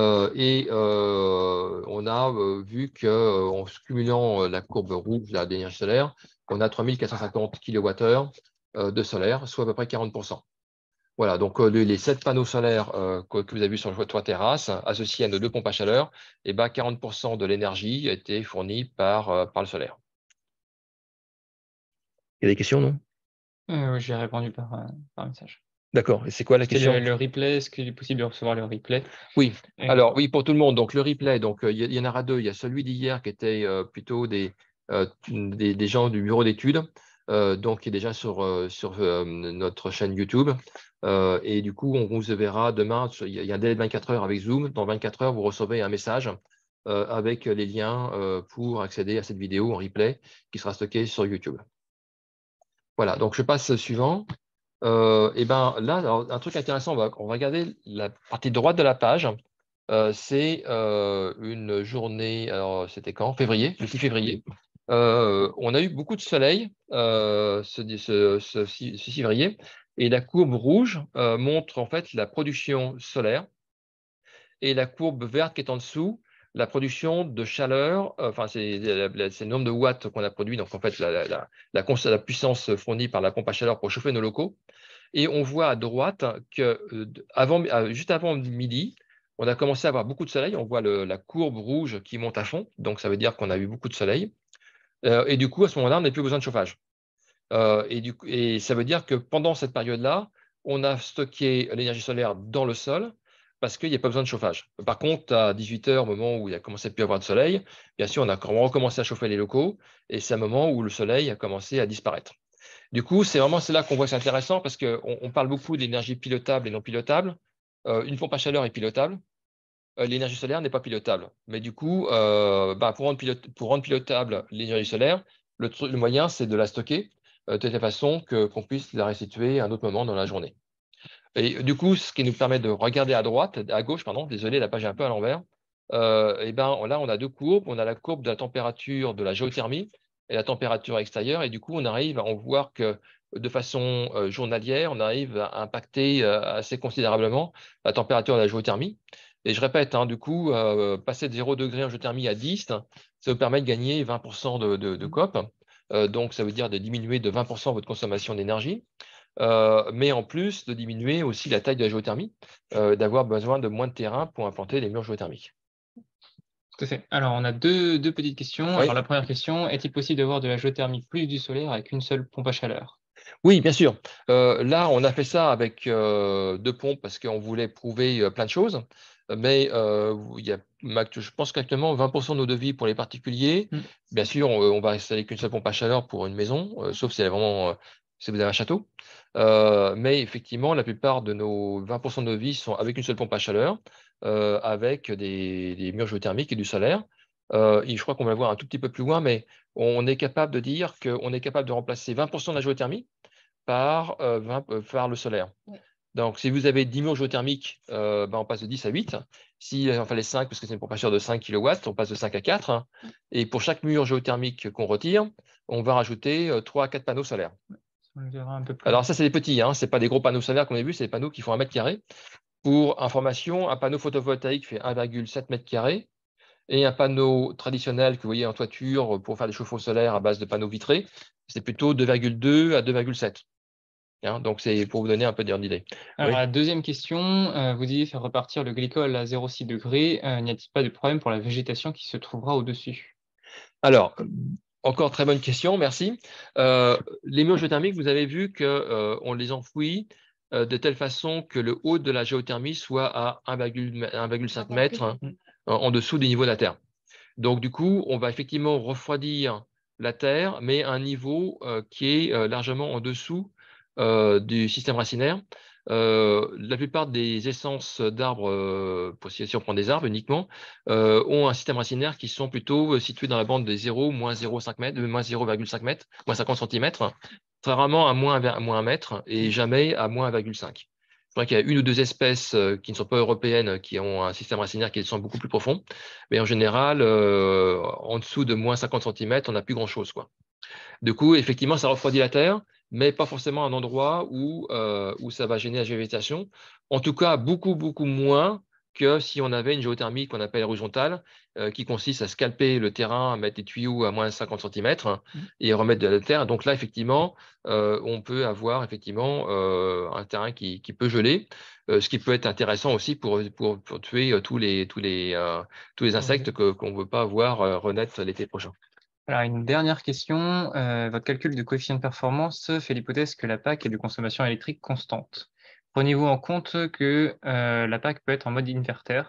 a vu qu'en cumulant la courbe rouge d'énergie solaire, on a 3450 kWh de solaire, soit à peu près 40%. Voilà, donc les 7 panneaux solaires que vous avez vus sur le toit terrasse, associés à nos 2 pompes à chaleur, et 40% de l'énergie a été fournie par le solaire. Il y a des questions, non? J'ai répondu par message. D'accord. Et c'est quoi la question? Le replay, est-ce qu'il est possible de recevoir le replay? Oui. Alors, oui, pour tout le monde. Donc, le replay, donc il y en aura deux. Il y a celui d'hier qui était plutôt des gens du bureau d'études, donc qui est déjà sur notre chaîne YouTube. Et du coup, on vous verra demain. Il y a un délai de 24 heures avec Zoom. Dans 24 heures, vous recevez un message avec les liens pour accéder à cette vidéo en replay qui sera stockée sur YouTube. Voilà, donc je passe au suivant. Et ben là, alors, un truc intéressant, on va regarder la partie droite de la page. C'est une journée, alors c'était quand? Février, le 6 février. On a eu beaucoup de soleil ce 6 février, et la courbe rouge montre en fait la production solaire, et la courbe verte qui est en dessous, la production de chaleur, enfin c'est le nombre de watts qu'on a produit, donc en fait la puissance fournie par la pompe à chaleur pour chauffer nos locaux. Et on voit à droite que juste avant midi, on a commencé à avoir beaucoup de soleil. On voit la courbe rouge qui monte à fond. Donc, ça veut dire qu'on a eu beaucoup de soleil. Et du coup, à ce moment-là, on n'a plus besoin de chauffage. Et ça veut dire que pendant cette période-là, on a stocké l'énergie solaire dans le sol parce qu'il n'y a pas besoin de chauffage. Par contre, à 18 h, au moment où il a commencé à plus avoir de soleil, bien sûr, on a recommencé à chauffer les locaux. Et c'est un moment où le soleil a commencé à disparaître. Du coup, c'est là qu'on voit que c'est intéressant parce qu'on parle beaucoup d'énergie pilotable et non pilotable. Une pompe à chaleur est pilotable. L'énergie solaire n'est pas pilotable. Mais du coup, pour rendre pilotable l'énergie solaire, le moyen, c'est de la stocker de telle façon qu'on puisse la restituer à un autre moment dans la journée. Et du coup, ce qui nous permet de regarder à gauche, pardon, désolé, la page est un peu à l'envers. Et là, on a deux courbes. On a la courbe de la température de la géothermie et la température extérieure. Et du coup, on arrive à en voir que de façon journalière, on arrive à impacter assez considérablement la température de la géothermie. Et je répète, hein, du coup, passer de 0 degré en géothermie à 10, ça vous permet de gagner 20% de COP. Donc, ça veut dire de diminuer de 20% votre consommation d'énergie. Mais en plus de diminuer aussi la taille de la géothermie, d'avoir besoin de moins de terrain pour implanter les murs géothermiques. Tout à fait. Alors, on a deux petites questions. Oui. Alors, la première question, est-il possible d'avoir de la géothermie plus du solaire avec une seule pompe à chaleur? Oui, bien sûr. Là, on a fait ça avec 2 pompes parce qu'on voulait prouver plein de choses. Mais je pense qu'actuellement, 20% de nos devis pour les particuliers. Bien sûr, on va installer qu'une seule pompe à chaleur pour une maison, sauf si si vous avez un château. Mais effectivement, la plupart de nos 20% de devis sont avec une seule pompe à chaleur, avec des murs géothermiques et du solaire. Et je crois qu'on va le voir un tout petit peu plus loin, mais on est capable de dire qu'on est capable de remplacer 20% de la géothermie par le solaire. Donc, si vous avez 10 murs géothermiques, on passe de 10 à 8. Si on fallait 5, parce que c'est une pompe à chaleur de 5 kW, on passe de 5 à 4. Et pour chaque mur géothermique qu'on retire, on va rajouter 3 à 4 panneaux solaires. On le verra un peu plus. Alors, ça, c'est des petits, ce n'est pas des gros panneaux solaires qu'on a vu, c'est des panneaux qui font 1 mètre carré. Pour information, un panneau photovoltaïque fait 1,7 mètre carré. Et un panneau traditionnel que vous voyez en toiture pour faire des chauffe-eau solaires à base de panneaux vitrés, c'est plutôt 2,2 à 2,7. Hein, donc, c'est pour vous donner un peu d'idée. Alors, Oui. la deuxième question, vous disiez faire repartir le glycol à 0,6 degrés. N'y a-t-il pas de problème pour la végétation qui se trouvera au-dessus? Alors, encore très bonne question, merci. Les murs géothermiques, vous avez vu qu'on les enfouit de telle façon que le haut de la géothermie soit à 1,5 mètre en dessous du niveau de la Terre. Donc, du coup, on va effectivement refroidir la Terre, mais à un niveau qui est largement en dessous du système racinaire. La plupart des essences d'arbres, si on prend des arbres uniquement, ont un système racinaire qui sont plutôt situés dans la bande des 0, moins 0,5 mètres, moins 0,5 mètres, moins 50 cm, très rarement à moins 1 mètre et jamais à moins 1,5. C'est vrai qu'il y a une ou deux espèces qui ne sont pas européennes qui ont un système racinaire qui sont beaucoup plus profond, mais en général, en dessous de moins 50 cm, on n'a plus grand-chose, quoi. Du coup, effectivement, ça refroidit la terre, mais pas forcément à un endroit où ça va gêner la végétation. En tout cas, beaucoup, beaucoup moins que si on avait une géothermie qu'on appelle horizontale, qui consiste à scalper le terrain, à mettre des tuyaux à moins 50 cm et remettre de la terre. Donc là, effectivement, on peut avoir effectivement un terrain qui peut geler, ce qui peut être intéressant aussi pour tuer tous les insectes qu'on ne veut pas voir renaître l'été prochain. Alors, une dernière question. Votre calcul de coefficient de performance fait l'hypothèse que la PAC est de consommation électrique constante. Prenez-vous en compte que la PAC peut être en mode inverter,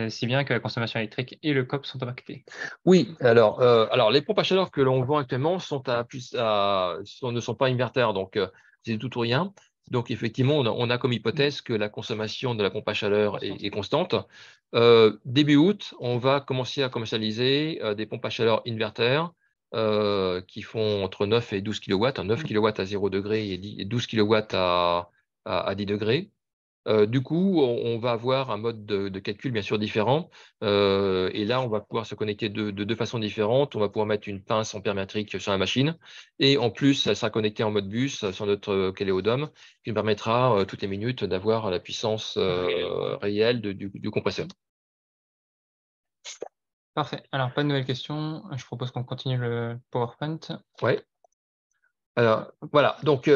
si bien que la consommation électrique et le COP sont impactés? Oui, alors les pompes à chaleur que l'on vend actuellement ne sont pas inverteurs, donc c'est tout ou rien. Donc effectivement, on a comme hypothèse que la consommation de la pompe à chaleur est constante. Début août, on va commencer à commercialiser des pompes à chaleur inverteurs qui font entre 9 et 12 kW, 9 kW à 0 degré et 12 kW à 10 degrés. Du coup, on va avoir un mode de calcul bien sûr différent. Et là, on va pouvoir se connecter de deux façons différentes. On va pouvoir mettre une pince ampère-métrique sur la machine. Et en plus, elle sera connectée en mode bus sur notre Kéléodome, qui nous permettra toutes les minutes d'avoir la puissance réelle du compresseur. Parfait. Alors, pas de nouvelles questions. Je propose qu'on continue le PowerPoint. Ouais. Alors, voilà. Donc,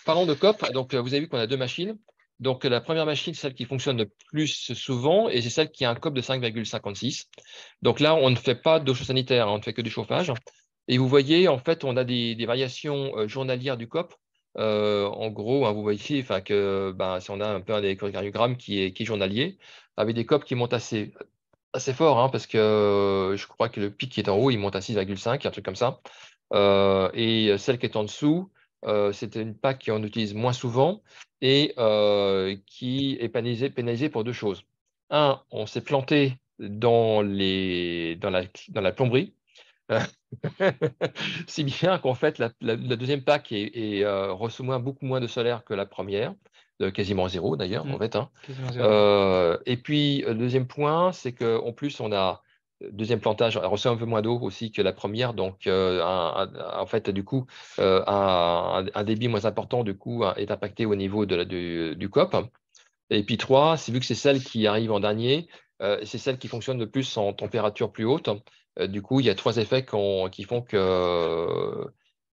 parlons de COP. Donc, vous avez vu qu'on a deux machines. Donc, la première machine, c'est celle qui fonctionne le plus souvent et c'est celle qui a un COP de 5,56. Donc là, on ne fait pas d'eau chaude sanitaire, on ne fait que du chauffage. Et vous voyez, en fait, on a des variations journalières du COP. En gros, hein, vous voyez que si on a un peu un électrocardiogramme qui est journalier, avec des COP qui montent assez fort, hein, parce que je crois que le pic qui est en haut, il monte à 6,5, un truc comme ça. Et celle qui est en dessous, c'est une PAC qu'on utilise moins souvent et qui est pénalisée pour deux choses. Un, on s'est planté dans la plomberie, si bien qu'en fait, la deuxième PAC reçoit beaucoup moins de solaire que la première, quasiment zéro d'ailleurs, en fait. Hein. Quasiment zéro. Et puis, le deuxième point, c'est qu'en plus, on a deuxième plantage, elle reçoit un peu moins d'eau aussi que la première, donc en fait, du coup, un débit moins important, du coup, est impacté au niveau du COP. Et puis 3, c'est vu que c'est celle qui arrive en dernier, c'est celle qui fonctionne le plus en température plus haute. Du coup, il y a trois effets qui font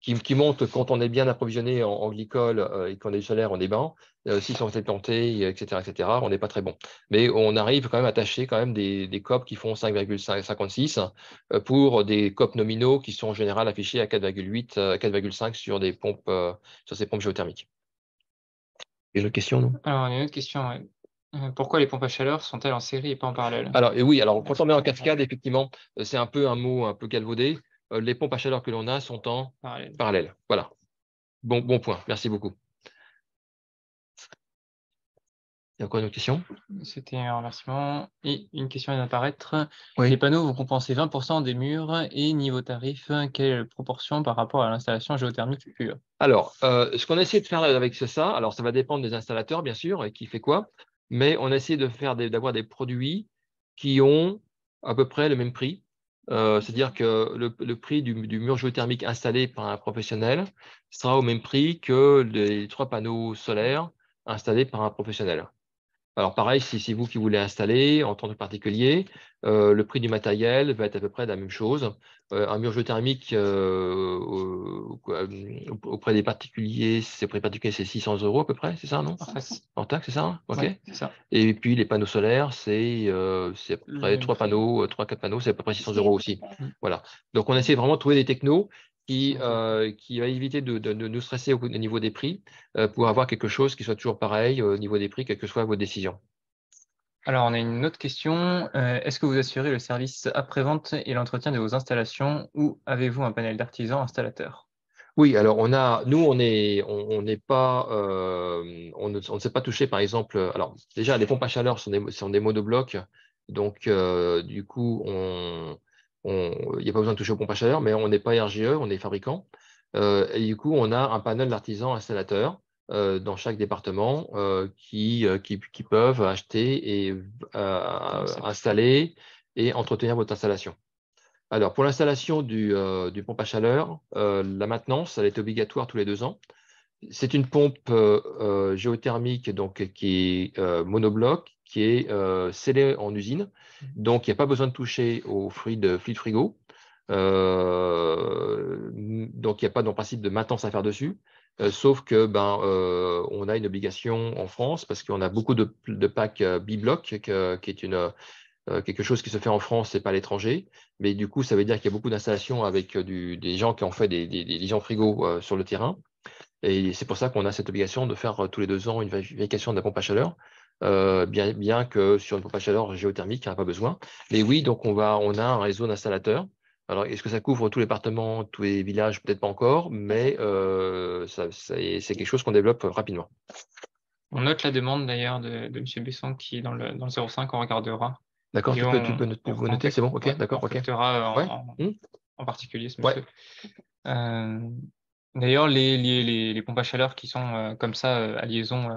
qui montrent quand on est bien approvisionné en glycol et qu'on a du solaire, on est bien. Si on s'est planté, etc., on n'est pas très bon. Mais on arrive quand même à tâcher quand même des COP qui font 5,56 pour des COP nominaux qui sont en général affichés à 4,8, 4,5 sur sur ces pompes géothermiques. Et une question, non? Alors, une autre question. Ouais. Pourquoi les pompes à chaleur sont-elles en série et pas en parallèle? Alors, et oui, alors quand on met en cascade, effectivement, c'est un peu un mot un peu galvaudé. Les pompes à chaleur que l'on a sont en Parallèle. parallèle. Voilà. Bon point. Merci beaucoup. Il y a encore une autre question? C'était un remerciement. Et une question vient d'apparaître. Oui. Les panneaux vont compenser 20% des murs et niveau tarif, quelle est la proportion par rapport à l'installation géothermique pure? Alors, ce qu'on essaie de faire avec ça, alors ça va dépendre des installateurs, bien sûr, et qui fait quoi, mais on essaie d'avoir des produits qui ont à peu près le même prix. C'est-à-dire que le prix du mur géothermique installé par un professionnel sera au même prix que les 3 panneaux solaires installés par un professionnel. Alors pareil, si c'est vous qui voulez installer en tant que particulier, le prix du matériel va être à peu près la même chose. Un mur géothermique auprès des particuliers, c'est 600 € à peu près, c'est ça, non? En taxe, c'est ça, hein? OK. Ouais, c'est ça. Et puis les panneaux solaires, c'est à peu près 3 panneaux, 3-4 panneaux, c'est à peu près 600 € aussi. Voilà. Donc on essaie vraiment de trouver des technos qui va éviter de nous stresser au niveau des prix, pour avoir quelque chose qui soit toujours pareil au niveau des prix, quelle que soit votre décision. Alors, on a une autre question. Est-ce que vous assurez le service après-vente et l'entretien de vos installations ou avez-vous un panel d'artisans installateurs? Oui, alors nous, on n'est pas, on ne s'est pas touché, par exemple. Alors, déjà, les pompes à chaleur sont des monoblocs, donc du coup, il n'y a pas besoin de toucher aux pompes à chaleur, mais on n'est pas RGE, on est fabricant. Et du coup, on a un panel d'artisans installateurs dans chaque département qui peuvent acheter et installer et entretenir votre installation. Alors, pour l'installation du pompe à chaleur, la maintenance, elle est obligatoire tous les 2 ans. C'est une pompe géothermique donc, qui est monobloc, qui est scellée en usine. Donc, il n'y a pas besoin de toucher au fluide frigo. Donc, il n'y a pas dans le principe de maintenance à faire dessus. Sauf que on a une obligation en France parce qu'on a beaucoup de packs bibloc, qui est quelque chose qui se fait en France et pas à l'étranger. Mais du coup, ça veut dire qu'il y a beaucoup d'installations avec des gens qui ont fait des liaisons frigo sur le terrain. Et c'est pour ça qu'on a cette obligation de faire tous les 2 ans une vérification de la pompe à chaleur, bien que sur une pompe à chaleur géothermique, il n'y en a pas besoin. Mais oui, donc on a un réseau d'installateurs. Alors, est-ce que ça couvre tous les départements, tous les villages? Peut-être pas encore, mais c'est quelque chose qu'on développe rapidement. On note la demande d'ailleurs de M. Besson qui est dans le 05, on regardera. D'accord, Et tu peux noter, c'est bon? OK, d'accord, OK. En particulier ce monsieur. D'ailleurs, les pompes à chaleur qui sont comme ça à liaison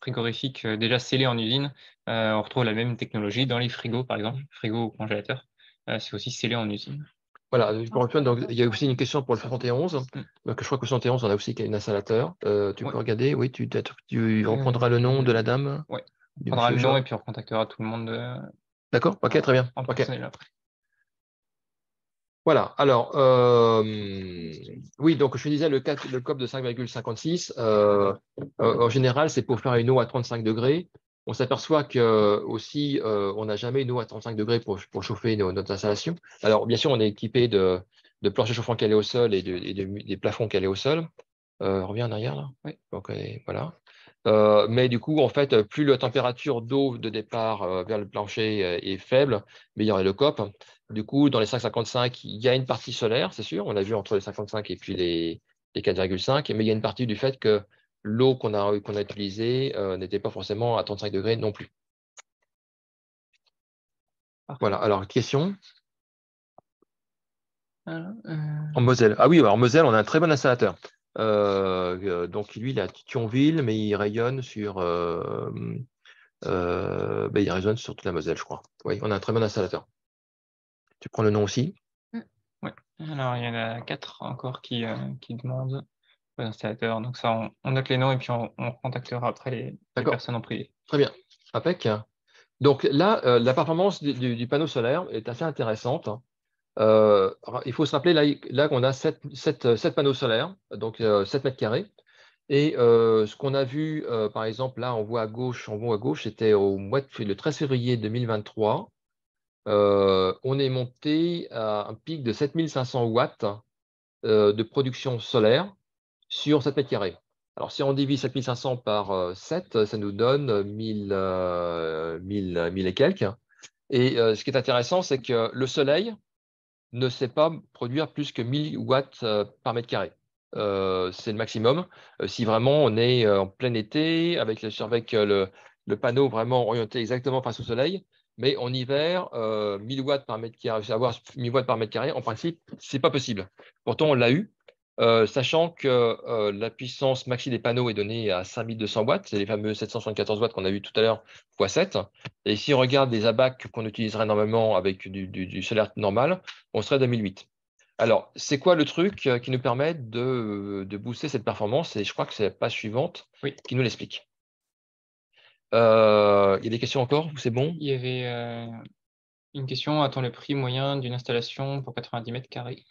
frigorifique déjà scellées en usine, on retrouve la même technologie dans les frigos, par exemple, frigo ou congélateur. C'est aussi scellé en usine. Voilà, donc, il y a aussi une question pour le 71. Donc, je crois que le 71, on a aussi un installateur. Tu peux regarder, oui, tu reprendras le nom de la dame. Oui, on prendra le nom et puis on recontactera tout le monde. D'accord, ok, très bien. En personnel après. Voilà, alors, oui, donc je disais le COP de 5,56, en général, c'est pour faire une eau à 35 degrés. On s'aperçoit que aussi, on n'a jamais une eau à 35 degrés pour chauffer notre installation. Alors, bien sûr, on est équipé de planchers chauffants calés au sol et des plafonds calés au sol. Reviens en arrière, là. Oui. Donc, voilà. Mais du coup, en fait, plus la température d'eau de départ vers le plancher est faible, meilleur est le COP. Du coup, dans les 5,55, il y a une partie solaire, c'est sûr. On a vu entre les 5,55 et puis les 4,5, mais il y a une partie du fait que l'eau qu'on a utilisée n'était pas forcément à 35 degrés non plus. Voilà, alors, question? En Moselle. Ah oui, en Moselle, on a un très bon installateur. Donc, lui, il est à Thionville, mais il rayonne sur il résonne sur toute la Moselle, je crois. Oui, on a un très bon installateur. Tu prends le nom aussi? Oui. Alors, il y en a 4 encore qui demandent l'installateur. Donc ça, on note les noms et puis on contactera après les personnes en privé. Très bien. Impec. Donc là, la performance du panneau solaire est assez intéressante. Il faut se rappeler là qu'on a 7 panneaux solaires, donc 7 mètres carrés. Et ce qu'on a vu, par exemple, là, on voit à gauche, c'était le 13 février 2023. On est monté à un pic de 7500 watts de production solaire sur 7 mètres carrés. Alors, si on divise 7500 par 7, ça nous donne 1000 et quelques. Et ce qui est intéressant, c'est que le soleil ne sait pas produire plus que 1000 watts par mètre carré. C'est le maximum. Si vraiment on est en plein été, avec le panneau vraiment orienté exactement face au soleil, mais en hiver, 1000 watts par mètre carré, avoir 1000 watts par mètre carré, en principe, c'est pas possible. Pourtant, on l'a eu, sachant que la puissance maxi des panneaux est donnée à 5200 watts, c'est les fameux 774 watts qu'on a vu tout à l'heure, x 7. Et si on regarde des abacs qu'on utiliserait normalement avec du solaire normal, on serait à 2008. Alors, c'est quoi le truc qui nous permet de booster cette performance? Et je crois que c'est la page suivante qui nous l'explique. Il y a des questions encore ou c'est bon? Il y avait une question, attends le prix moyen d'une installation pour 90 mètres carrés?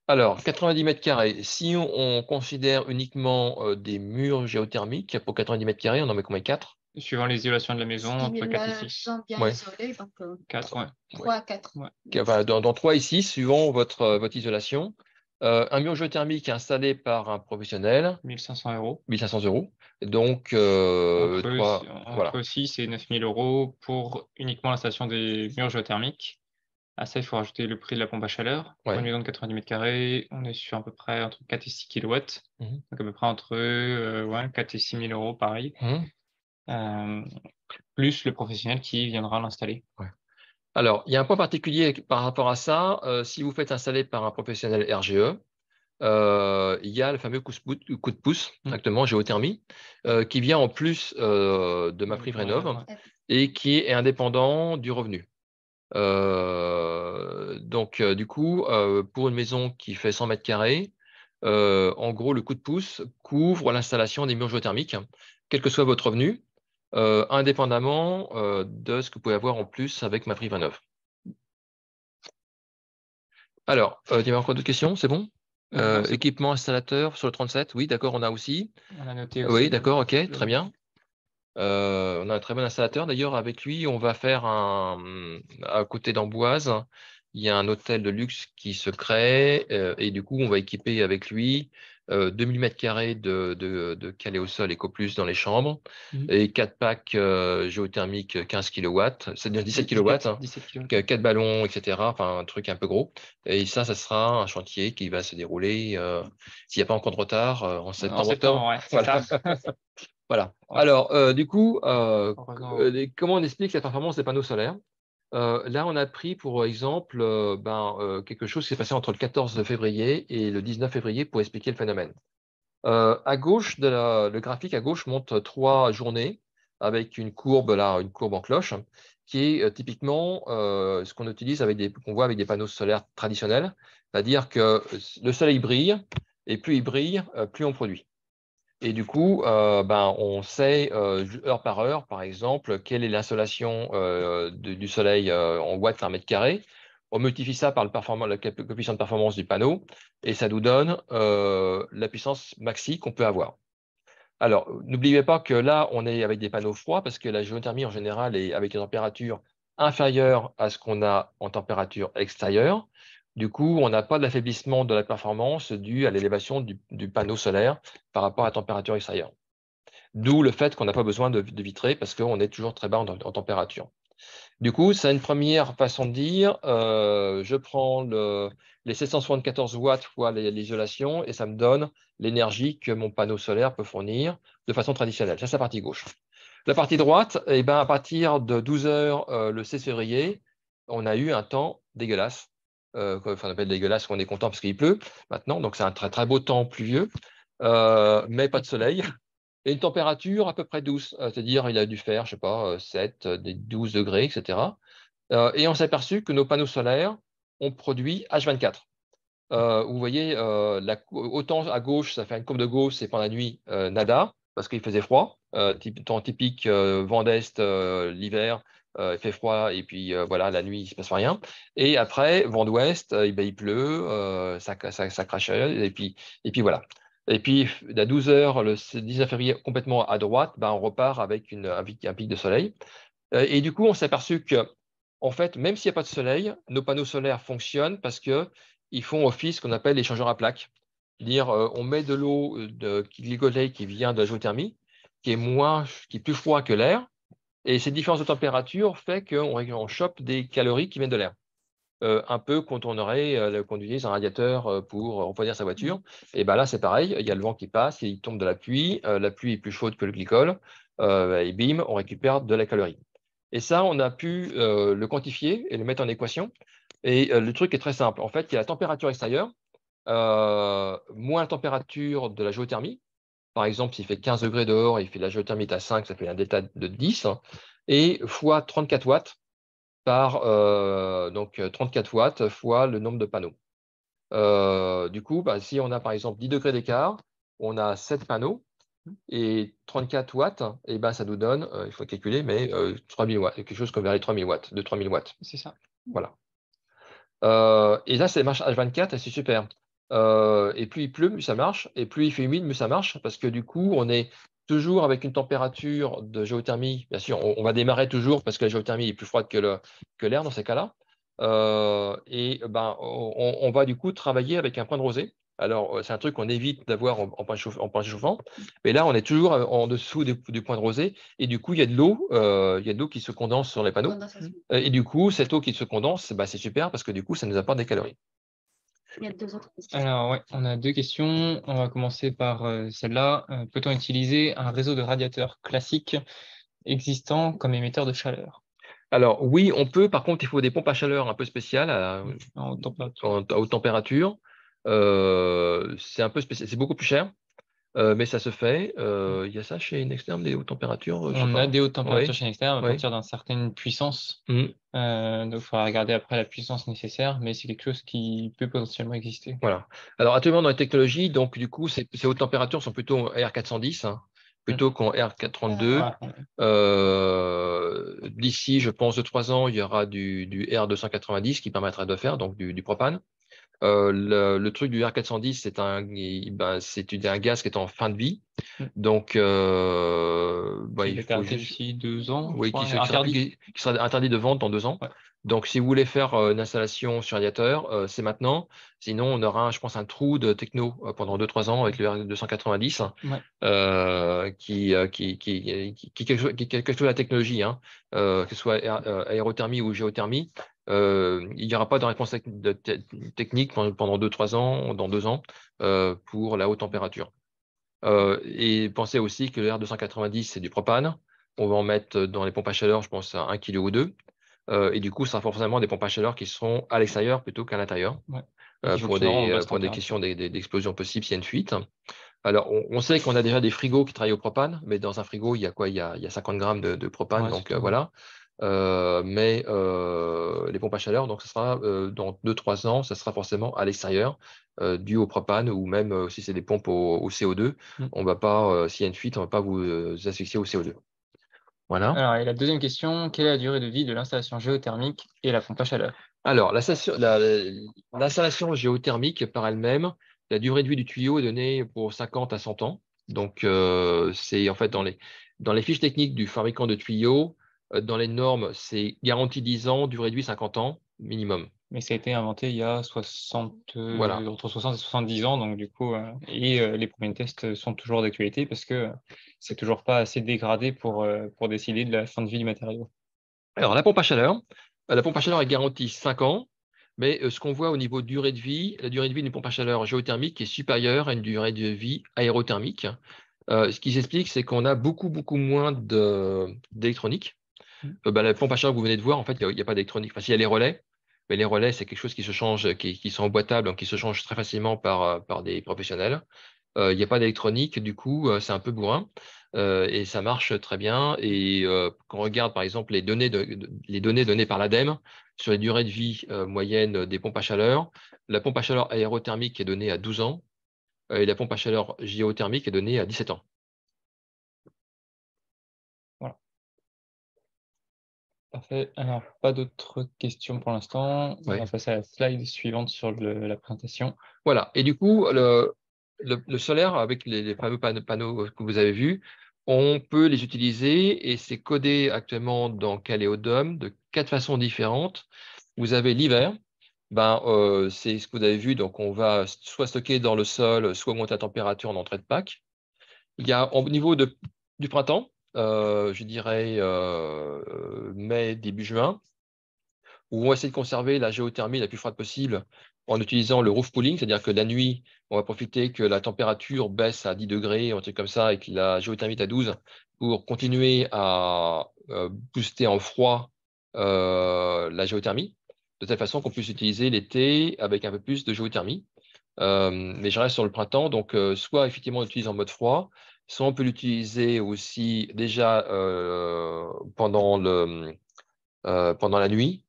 Alors, 90 mètres carrés, si on considère uniquement des murs géothermiques, pour 90 mètres carrés, on en met combien? 4? Suivant l'isolation de la maison, entre 4 et 6. Sont bien Ouais. isolés, donc 4, ouais. 3 à 4. Ouais. Enfin, dans 3 et 6, suivant votre isolation. Un mur géothermique installé par un professionnel, 1500 euros. 1500 euros. Donc, Entre 6 et 9000 euros pour uniquement l'installation des murs géothermiques. À ça, il faut rajouter le prix de la pompe à chaleur. Pour Ouais. une maison de 90 mètres carrés, on est sur à peu près entre 4 et 6 kW. Mhm. Donc à peu près entre 4 et 6 000 euros, pareil. Plus le professionnel qui viendra l'installer. Ouais. Alors, il y a un point particulier par rapport à ça. Si vous faites installer par un professionnel RGE, il y a le fameux coup de pouce, exactement, géothermie, qui vient en plus de MaPrimeRénov' et qui est indépendant du revenu. Donc, du coup, pour une maison qui fait 100 mètres carrés, en gros, le coup de pouce couvre l'installation des murs géothermiques, quel que soit votre revenu, indépendamment de ce que vous pouvez avoir en plus avec MaPrimeRénov'. Alors, il y avait encore d'autres questions, c'est bon? Équipement installateur sur le 37, oui, d'accord, on a aussi. On a noté aussi. Oui, d'accord, ok, très bien. On a un très bon installateur. D'ailleurs, avec lui, on va faire à côté d'Amboise, il y a un hôtel de luxe qui se crée et du coup, on va équiper avec lui 2000 mètres carrés de calé au sol EcoPlus dans les chambres et 4 packs géothermiques 15 kW, c'est-à-dire 17 kW, 4 ballons, etc. Enfin, un truc un peu gros. Et ça sera un chantier qui va se dérouler, s'il n'y a pas encore de retard, en septembre, octobre. Ouais, voilà. Voilà. Alors, du coup, comment on explique la performance des panneaux solaires? Là, on a pris pour exemple quelque chose qui s'est passé entre le 14 février et le 19 février pour expliquer le phénomène. À gauche, le graphique à gauche montre 3 journées avec une courbe là, une courbe en cloche, qui est typiquement ce qu'on utilise qu'on voit avec des panneaux solaires traditionnels, c'est-à-dire que le soleil brille et plus il brille, plus on produit. Et du coup, on sait heure par heure, par exemple, quelle est l'insolation du soleil en watts par mètre carré. On multiplie ça par le coefficient de performance du panneau et ça nous donne la puissance maxi qu'on peut avoir. Alors, n'oubliez pas que là, on est avec des panneaux froids parce que la géothermie, en général, est avec une température inférieure à ce qu'on a en température extérieure. Du coup, on n'a pas d'affaiblissement de la performance dû à l'élévation du panneau solaire par rapport à la température extérieure. D'où le fait qu'on n'a pas besoin de vitrer parce qu'on est toujours très bas en température. Du coup, c'est une première façon de dire, je prends les 774 watts fois l'isolation et ça me donne l'énergie que mon panneau solaire peut fournir de façon traditionnelle. Ça, c'est la partie gauche. La partie droite, eh ben, à partir de 12 heures le 16 février, on a eu un temps dégueulasse. On appelle dégueulasse, on est content parce qu'il pleut maintenant, donc c'est un très très beau temps pluvieux, mais pas de soleil. Et une température à peu près douce, c'est-à-dire il a dû faire, je sais pas, 7, des 12 degrés, etc. Et on s'est aperçu que nos panneaux solaires ont produit H24. Vous voyez, autant à gauche, ça fait une courbe de Gauss, c'est pendant la nuit, nada, parce qu'il faisait froid, temps typique vent d'Est l'hiver, il fait froid, et puis voilà, la nuit, il ne se passe rien. Et après, vent d'Ouest, il pleut, ça crache, et puis voilà. Et puis, à 12 heures, le 19 février, complètement à droite, on repart avec un pic de soleil. Et du coup, on s'est aperçu que, en fait, même s'il n'y a pas de soleil, nos panneaux solaires fonctionnent parce qu'ils font office qu'on appelle l'échangeur à plaques. C'est-à-dire, on met de l'eau qui vient de la géothermie, qui est plus froid que l'air, et cette différence de température fait qu'on chope des calories qui viennent de l'air. Un peu quand on utilise un radiateur pour refroidir sa voiture. Et ben là, c'est pareil, il y a le vent qui passe, il tombe de la pluie est plus chaude que le glycol, et bim, on récupère de la calorie. Et ça, on a pu le quantifier et le mettre en équation. Et le truc est très simple. En fait, il y a la température extérieure, moins la température de la géothermie. Par exemple, s'il fait 15 degrés dehors et il fait la géothermie à 5, ça fait un delta de 10, et fois 34 watts par donc 34 watts fois le nombre de panneaux. Du coup, si on a par exemple 10 degrés d'écart, on a 7 panneaux. Et 34 watts, et ben, ça nous donne, il faut calculer, mais 3000 watts, quelque chose comme vers les 3000 watts, de 3000 watts. C'est ça. Voilà. Et là, ça marche H24 et c'est super. Et plus il pleut, plus ça marche. Et plus il fait humide, plus ça marche. Parce que du coup, on est toujours avec une température de géothermie. Bien sûr, on va démarrer toujours parce que la géothermie est plus froide que l'air dans ces cas-là. Et ben, on va du coup travailler avec un point de rosée. Alors, c'est un truc qu'on évite d'avoir en point chauffant. Mais là, on est toujours en dessous du point de rosée. Et du coup, il y a de l'eau qui se condense sur les panneaux. Et du coup, cette eau qui se condense, bah, c'est super parce que du coup, ça nous apporte des calories. Il y a 2 autres questions. Alors, ouais, on a 2 questions. On va commencer par celle-là. Peut-on utiliser un réseau de radiateurs classique existant comme émetteur de chaleur Alors, oui, on peut. Par contre, il faut des pompes à chaleur un peu spéciales en haute température? à haute température. C'est un peu spécial, c'est beaucoup plus cher, mais ça se fait. Il y a ça chez Nexterm, des hautes températures, je sais On pas. a des hautes températures Oui, chez Nexterm à oui. partir d'une certaine puissance. Mhm. Donc, il faudra regarder après la puissance nécessaire, mais c'est quelque chose qui peut potentiellement exister. Voilà. Alors, actuellement, dans les technologies, donc, du coup, ces hautes températures sont plutôt en R410, plutôt qu'en R432. Ouais. D'ici, je pense, de 3 ans, il y aura du R290 qui permettra de faire, donc du propane. Le truc du R410, c'est un gaz qui est en fin de vie. Donc, Qui il va être faut arrêté juste. d'ici 2 ans, je Oui, crois, qui sera interdit. interdit de vente dans 2 ans. Ouais. Donc, si vous voulez faire une installation sur radiateur, c'est maintenant. Sinon, on aura, je pense, un trou de techno pendant 2-3 ans avec le R290 Ouais. qui calcule la technologie, que ce soit aérothermie ou géothermie. Il n'y aura pas de réponse technique pendant 2-3 ans, dans 2 ans, pour la haute température. Et pensez aussi que le R290, c'est du propane. On va en mettre dans les pompes à chaleur, je pense, à 1 kg ou 2. Et du coup, ça sera forcément des pompes à chaleur qui seront à l'extérieur plutôt qu'à l'intérieur, Ouais. Et qui pour fonctionneront en basse des température. questions d'explosion possible s'il y a une fuite. Alors, on sait qu'on a déjà des frigos qui travaillent au propane, mais dans un frigo, il y a quoi? Il y a 50 grammes de propane, Ouais, donc c'est tout. voilà. Mais les pompes à chaleur, donc ça sera dans 2-3 ans, ça sera forcément à l'extérieur, dû au propane, ou même si c'est des pompes au CO2, on va pas, s'il y a une fuite, on va pas vous asphyxier au CO2. Voilà. Alors, et la deuxième question, quelle est la durée de vie de l'installation géothermique et la pompe à chaleur? Alors, l'installation géothermique par elle-même, la durée de vie du tuyau est donnée pour 50 à 100 ans. Donc, c'est en fait dans les fiches techniques du fabricant de tuyaux, dans les normes, c'est garantie 10 ans, durée de vie 50 ans minimum. Mais ça a été inventé il y a Voilà. entre 60 et 70 ans, donc du coup, les premiers tests sont toujours d'actualité parce que c'est toujours pas assez dégradé pour décider de la fin de vie du matériau. Alors, la pompe à chaleur est garantie 5 ans, mais ce qu'on voit au niveau de durée de vie, la durée de vie d'une pompe à chaleur géothermique est supérieure à une durée de vie aérothermique. Ce qui s'explique, c'est qu'on a beaucoup, beaucoup moins d'électronique. La pompe à chaleur que vous venez de voir, en fait, il n'y a pas d'électronique. Enfin, s'il y a les relais, mais les relais, c'est quelque chose qui se change, qui sont emboîtables, donc qui se change très facilement par des professionnels. Il n'y a pas d'électronique, du coup, c'est un peu bourrin. Et ça marche très bien. Et quand on regarde, par exemple, les données données par l'ADEME sur les durées de vie moyennes des pompes à chaleur, la pompe à chaleur aérothermique est donnée à 12 ans et la pompe à chaleur géothermique est donnée à 17 ans. Voilà. Parfait. Alors, pas d'autres questions pour l'instant. On Ouais. va passer à la slide suivante sur la présentation. Voilà. Et du coup, le solaire, avec les fameux panneaux que vous avez vus, on peut les utiliser et c'est codé actuellement dans Caléodome de 4 façons différentes. Vous avez l'hiver, c'est ce que vous avez vu, donc on va soit stocker dans le sol, soit monter la température en entrée de Pâques. Il y a au niveau du printemps, je dirais mai, début juin, où on va essayer de conserver la géothermie la plus froide possible en utilisant le roof cooling, c'est-à-dire que la nuit, on va profiter que la température baisse à 10 degrés, un truc comme ça, et que la géothermie est à 12, pour continuer à booster en froid la géothermie, de telle façon qu'on puisse utiliser l'été avec un peu plus de géothermie. Mais je reste sur le printemps, donc soit effectivement on l'utilise en mode froid, soit on peut l'utiliser aussi déjà pendant la nuit.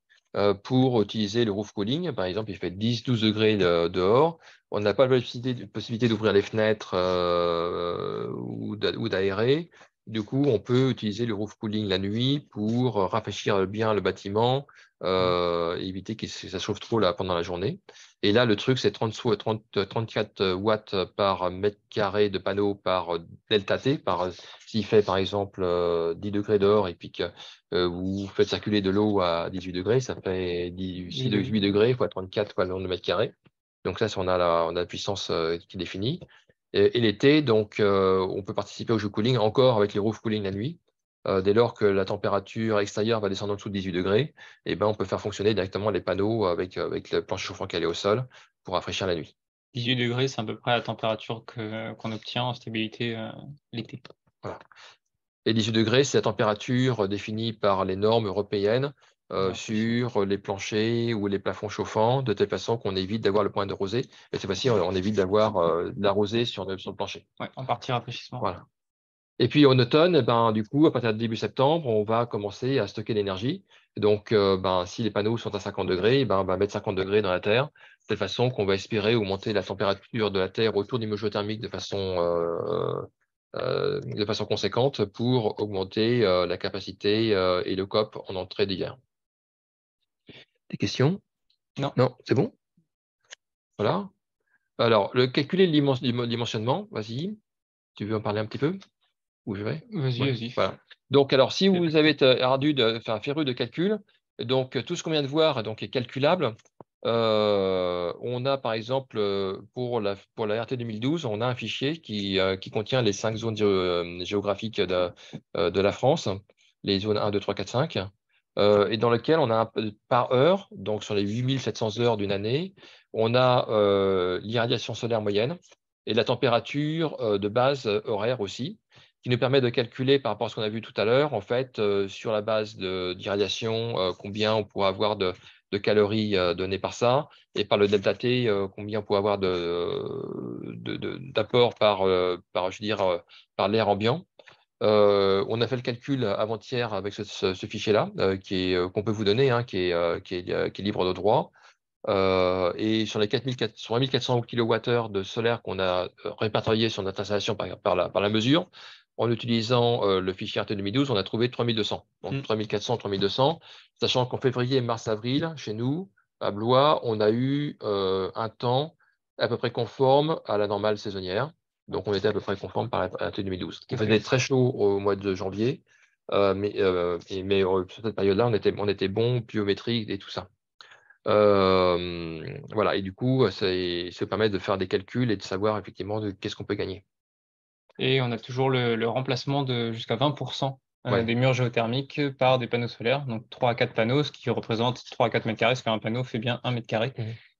pour utiliser le roof cooling. Par exemple, il fait 10-12 degrés dehors. On n'a pas la possibilité d'ouvrir les fenêtres ou d'aérer. Du coup, on peut utiliser le roof cooling la nuit pour rafraîchir bien le bâtiment, éviter que ça chauffe trop là, pendant la journée. Et là, le truc, c'est 34 watts par mètre carré de panneau par delta T. S'il fait, par exemple, 10 degrés dehors et puis que vous faites circuler de l'eau à 18 degrés, ça fait 8 degrés fois 34 fois le nombre de mètres carrés. Donc là, on a la puissance qui est définie. Et l'été, donc, on peut participer au jeu cooling encore avec les roof cooling la nuit. Dès lors que la température extérieure va descendre en dessous de 18 degrés, et ben, on peut faire fonctionner directement les panneaux avec le plancher chauffant calé au sol pour rafraîchir la nuit. 18 degrés, c'est à peu près la température qu'on obtient en stabilité l'été. Voilà. Et 18 degrés, c'est la température définie par les normes européennes sur les planchers ou les plafonds chauffants, de telle façon qu'on évite d'avoir le point de rosée. Et cette fois-ci, on évite d'avoir de la rosée sur le plancher. Ouais, en partie rafraîchissement. Voilà. Et puis en automne, du coup, à partir de début septembre, on va commencer à stocker l'énergie. Donc, si les panneaux sont à 50 degrés, on va mettre 50 degrés dans la terre, de telle façon qu'on va espérer augmenter la température de la terre autour du niveau géothermique de façon conséquente pour augmenter la capacité et le COP en entrée d'hiver. Des questions? Non. Non, c'est bon? Voilà. Alors, calculer le dimensionnement, vas-y. Tu veux en parler un petit peu? Où je vais? Vas-y. Voilà. Donc, alors, si vous avez féru de calcul, donc tout ce qu'on vient de voir donc, est calculable. On a par exemple pour la RT 2012, on a un fichier qui contient les 5 zones géographiques de la France, les zones 1, 2, 3, 4, 5, et dans lequel on a par heure, donc sur les 8700 heures d'une année, on a l'irradiation solaire moyenne et la température de base horaire aussi, qui nous permet de calculer par rapport à ce qu'on a vu tout à l'heure, en fait, sur la base d'irradiation, combien on pourra avoir de calories données par ça, et par le delta T, combien on pourra avoir d'apport par par l'air ambiant. On a fait le calcul avant-hier avec ce fichier-là, qu'on peut vous donner, hein, qui est libre de droit. Et sur les 1400 kWh de solaire qu'on a répertorié sur notre installation par la mesure, en utilisant le fichier RT 2012, on a trouvé 3200. Donc 3400, 3200, sachant qu'en février, mars, avril, chez nous, à Blois, on a eu un temps à peu près conforme à la normale saisonnière. Donc on était à peu près conforme par RT 2012. Il faisait très chaud au mois de janvier, mais sur cette période-là, on était bon, pluviométrique et tout ça. Voilà, et du coup, ça permet de faire des calculs et de savoir effectivement qu'est-ce qu'on peut gagner. Et on a toujours le remplacement de jusqu'à 20% Ouais. des murs géothermiques par des panneaux solaires, donc 3 à 4 panneaux, ce qui représente 3 à 4 mètres carrés, parce qu'un panneau fait bien 1 mètre carré.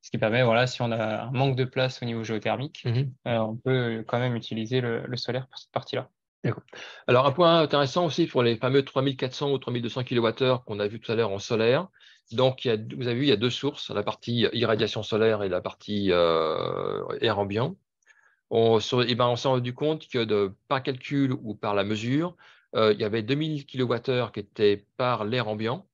Ce qui permet, voilà, si on a un manque de place au niveau géothermique, on peut quand même utiliser le solaire pour cette partie-là. D'accord. Alors, un point intéressant aussi pour les fameux 3400 ou 3200 kWh qu'on a vu tout à l'heure en solaire. Donc, vous avez vu, il y a deux sources, la partie irradiation solaire et la partie air ambiant. On s'est rendu compte que par calcul ou par la mesure, il y avait 2000 kWh qui étaient par l'air ambiant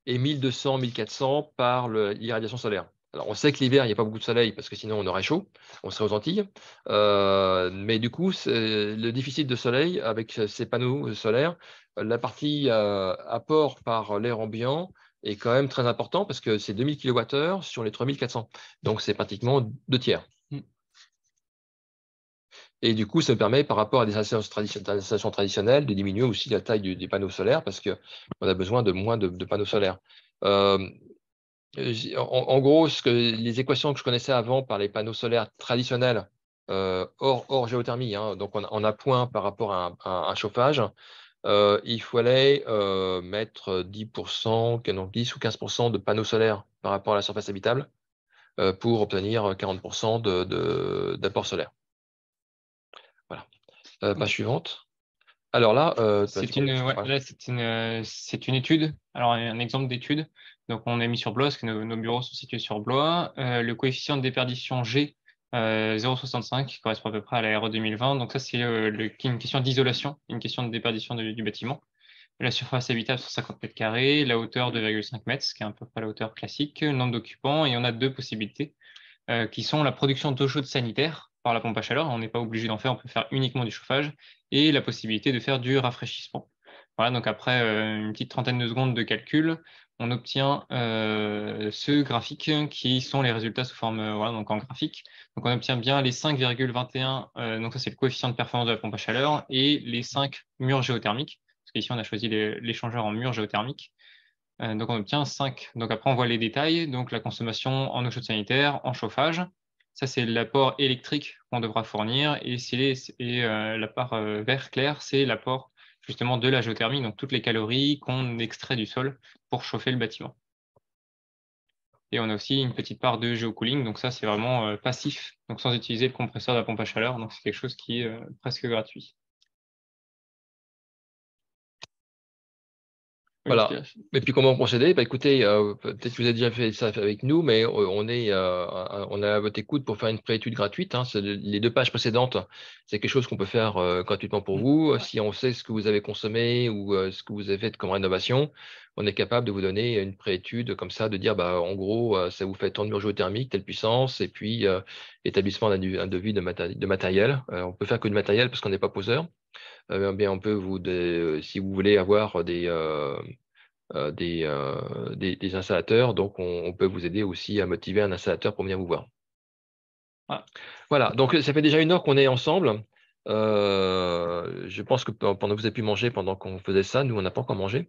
et 1200, 1400 par l'irradiation solaire. Alors, on sait que l'hiver, il n'y a pas beaucoup de soleil parce que sinon, on aurait chaud, on serait aux Antilles. Mais du coup, le déficit de soleil avec ces panneaux solaires, la partie apport par l'air ambiant est quand même très important parce que c'est 2000 kWh sur les 3400. Donc, c'est pratiquement 2 tiers. Et du coup, ça permet, par rapport à des installations traditionnelles, de diminuer aussi la taille des panneaux solaires parce qu'on a besoin de moins de panneaux solaires. En gros, les équations que je connaissais avant par les panneaux solaires traditionnels, hors géothermie, hein, donc en appoint par rapport à un chauffage, il fallait mettre 10%, donc 10 ou 15% de panneaux solaires par rapport à la surface habitable pour obtenir 40% d'apport solaire. Voilà. Page suivante. Alors là, c'est une étude. Alors, un exemple d'étude. Donc, on est mis sur Blois, parce que nos bureaux sont situés sur Blois. Le coefficient de déperdition G, 0,65, qui correspond à peu près à la RE 2020. Donc, ça, c'est une question d'isolation, une question de déperdition du bâtiment. La surface habitable, 150 mètres carrés, la hauteur 2,5 mètres, ce qui est à peu près la hauteur classique, le nombre d'occupants, et on a 2 possibilités, qui sont la production d'eau chaude sanitaire par la pompe à chaleur, on n'est pas obligé d'en faire, on peut faire uniquement du chauffage, et la possibilité de faire du rafraîchissement. Voilà, donc après une petite trentaine de secondes de calcul, on obtient ce graphique qui sont les résultats sous forme voilà, donc en graphique. Donc on obtient bien les 5,21, donc ça c'est le coefficient de performance de la pompe à chaleur, et les 5 murs géothermiques, parce qu'ici on a choisi l'échangeur en murs géothermiques. Donc on obtient 5. Donc après on voit les détails, donc la consommation en eau chaude sanitaire, en chauffage. Ça c'est l'apport électrique qu'on devra fournir, et, la part vert clair, c'est l'apport justement de la géothermie, donc toutes les calories qu'on extrait du sol pour chauffer le bâtiment. Et on a aussi une petite part de géocooling, donc ça c'est vraiment passif, donc sans utiliser le compresseur de la pompe à chaleur, donc c'est quelque chose qui est presque gratuit. Voilà. Et puis comment procéder? Bah, écoutez, peut-être que vous avez déjà fait ça avec nous, mais on est à votre écoute pour faire une préétude gratuite. Hein. Les 2 pages précédentes, c'est quelque chose qu'on peut faire gratuitement pour vous. Si on sait ce que vous avez consommé ou ce que vous avez fait comme rénovation, on est capable de vous donner une préétude comme ça, de dire bah, en gros, ça vous fait tant de murs géothermiques, telle puissance, et puis établissement d'un devis de matériel. On peut faire que du matériel parce qu'on n'est pas poseur. Bien, on peut si vous voulez avoir des installateurs, donc on peut vous aider aussi à motiver un installateur pour venir vous voir. Voilà, donc ça fait déjà 1 heure qu'on est ensemble. Je pense que pendant que vous avez pu manger pendant qu'on faisait ça, nous on n'a pas encore mangé.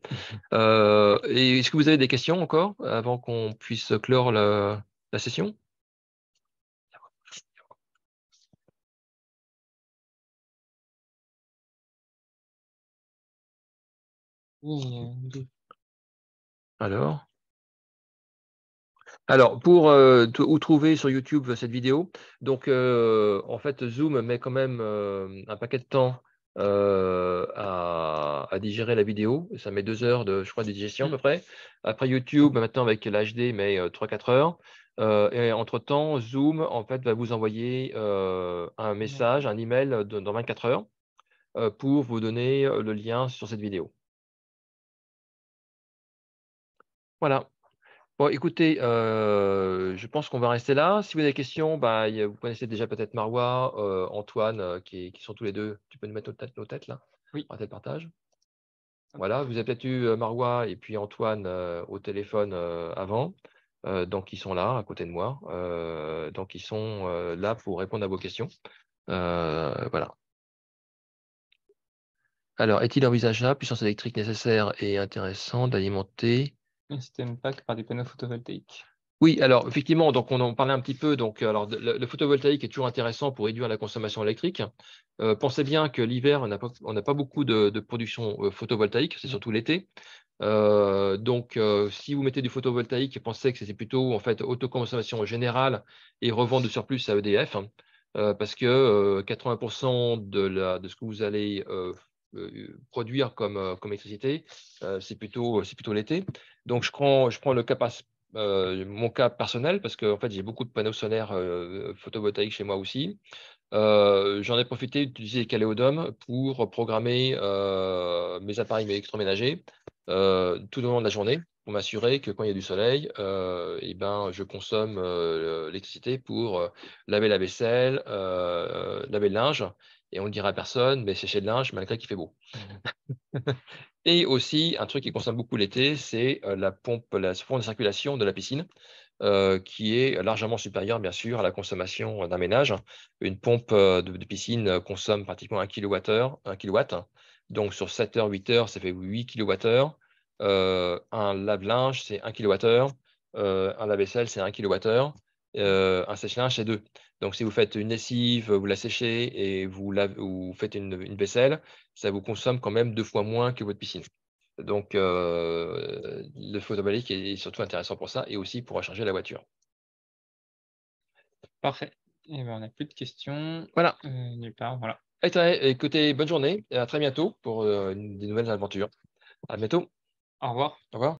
Et est-ce que vous avez des questions encore avant qu'on puisse clore la session? Alors, pour où trouver sur YouTube cette vidéo, donc en fait, Zoom met quand même un paquet de temps à digérer la vidéo. Ça met 2 heures je crois, de digestion à peu près. Après YouTube, maintenant avec l'HD, met 3-4 heures. Et entre-temps, Zoom en fait, va vous envoyer un message, un email dans 24 heures pour vous donner le lien sur cette vidéo. Voilà. Bon, écoutez, je pense qu'on va rester là. Si vous avez des questions, bah, vous connaissez déjà peut-être Marois, Antoine, qui sont tous les 2. Tu peux nous mettre nos têtes là? Oui. On va le partage. Voilà, vous avez peut-être eu Marois et puis Antoine au téléphone avant. Donc, ils sont là, à côté de moi. Donc, ils sont là pour répondre à vos questions. Voilà. Alors, est-il envisageable, puissance électrique nécessaire et intéressant d'alimenter un système pack par des panneaux photovoltaïques? Oui, alors effectivement, donc on en parlait un petit peu. Donc, alors, le photovoltaïque est toujours intéressant pour réduire la consommation électrique. Pensez bien que l'hiver, on n'a pas beaucoup de production photovoltaïque, c'est surtout l'été. Donc, si vous mettez du photovoltaïque, pensez que c'est plutôt en fait autoconsommation générale et revente de surplus à EDF, hein, parce que 80% de ce que vous allez produire comme électricité, c'est plutôt l'été. Donc, je prends le cas mon cas personnel, parce que en fait, j'ai beaucoup de panneaux solaires photovoltaïques chez moi aussi. J'en ai profité d'utiliser les Caléodome pour programmer mes appareils électroménagers tout au long de la journée, pour m'assurer que quand il y a du soleil, eh ben, je consomme l'électricité pour laver la vaisselle, laver le linge, et on ne le dira à personne, mais sécher le linge malgré qu'il fait beau. Et aussi, un truc qui consomme beaucoup l'été, c'est la pompe de circulation de la piscine, qui est largement supérieure, bien sûr, à la consommation d'un ménage. Une pompe de piscine consomme pratiquement 1 kW. Donc, sur 7 heures, 8 heures, ça fait 8 kWh. Un lave-linge, c'est 1 kWh. Un lave-vaisselle, c'est 1 kWh. Un sèche-linge, c'est 2. Donc, si vous faites une lessive, vous la séchez et vous faites une vaisselle, ça vous consomme quand même 2 fois moins que votre piscine. Donc, le photovoltaïque est surtout intéressant pour ça et aussi pour recharger la voiture. Parfait. Et ben, on n'a plus de questions. Voilà. Nulle part, voilà. Écoutez, bonne journée et à très bientôt pour des nouvelles aventures. À bientôt. Au revoir. Au revoir.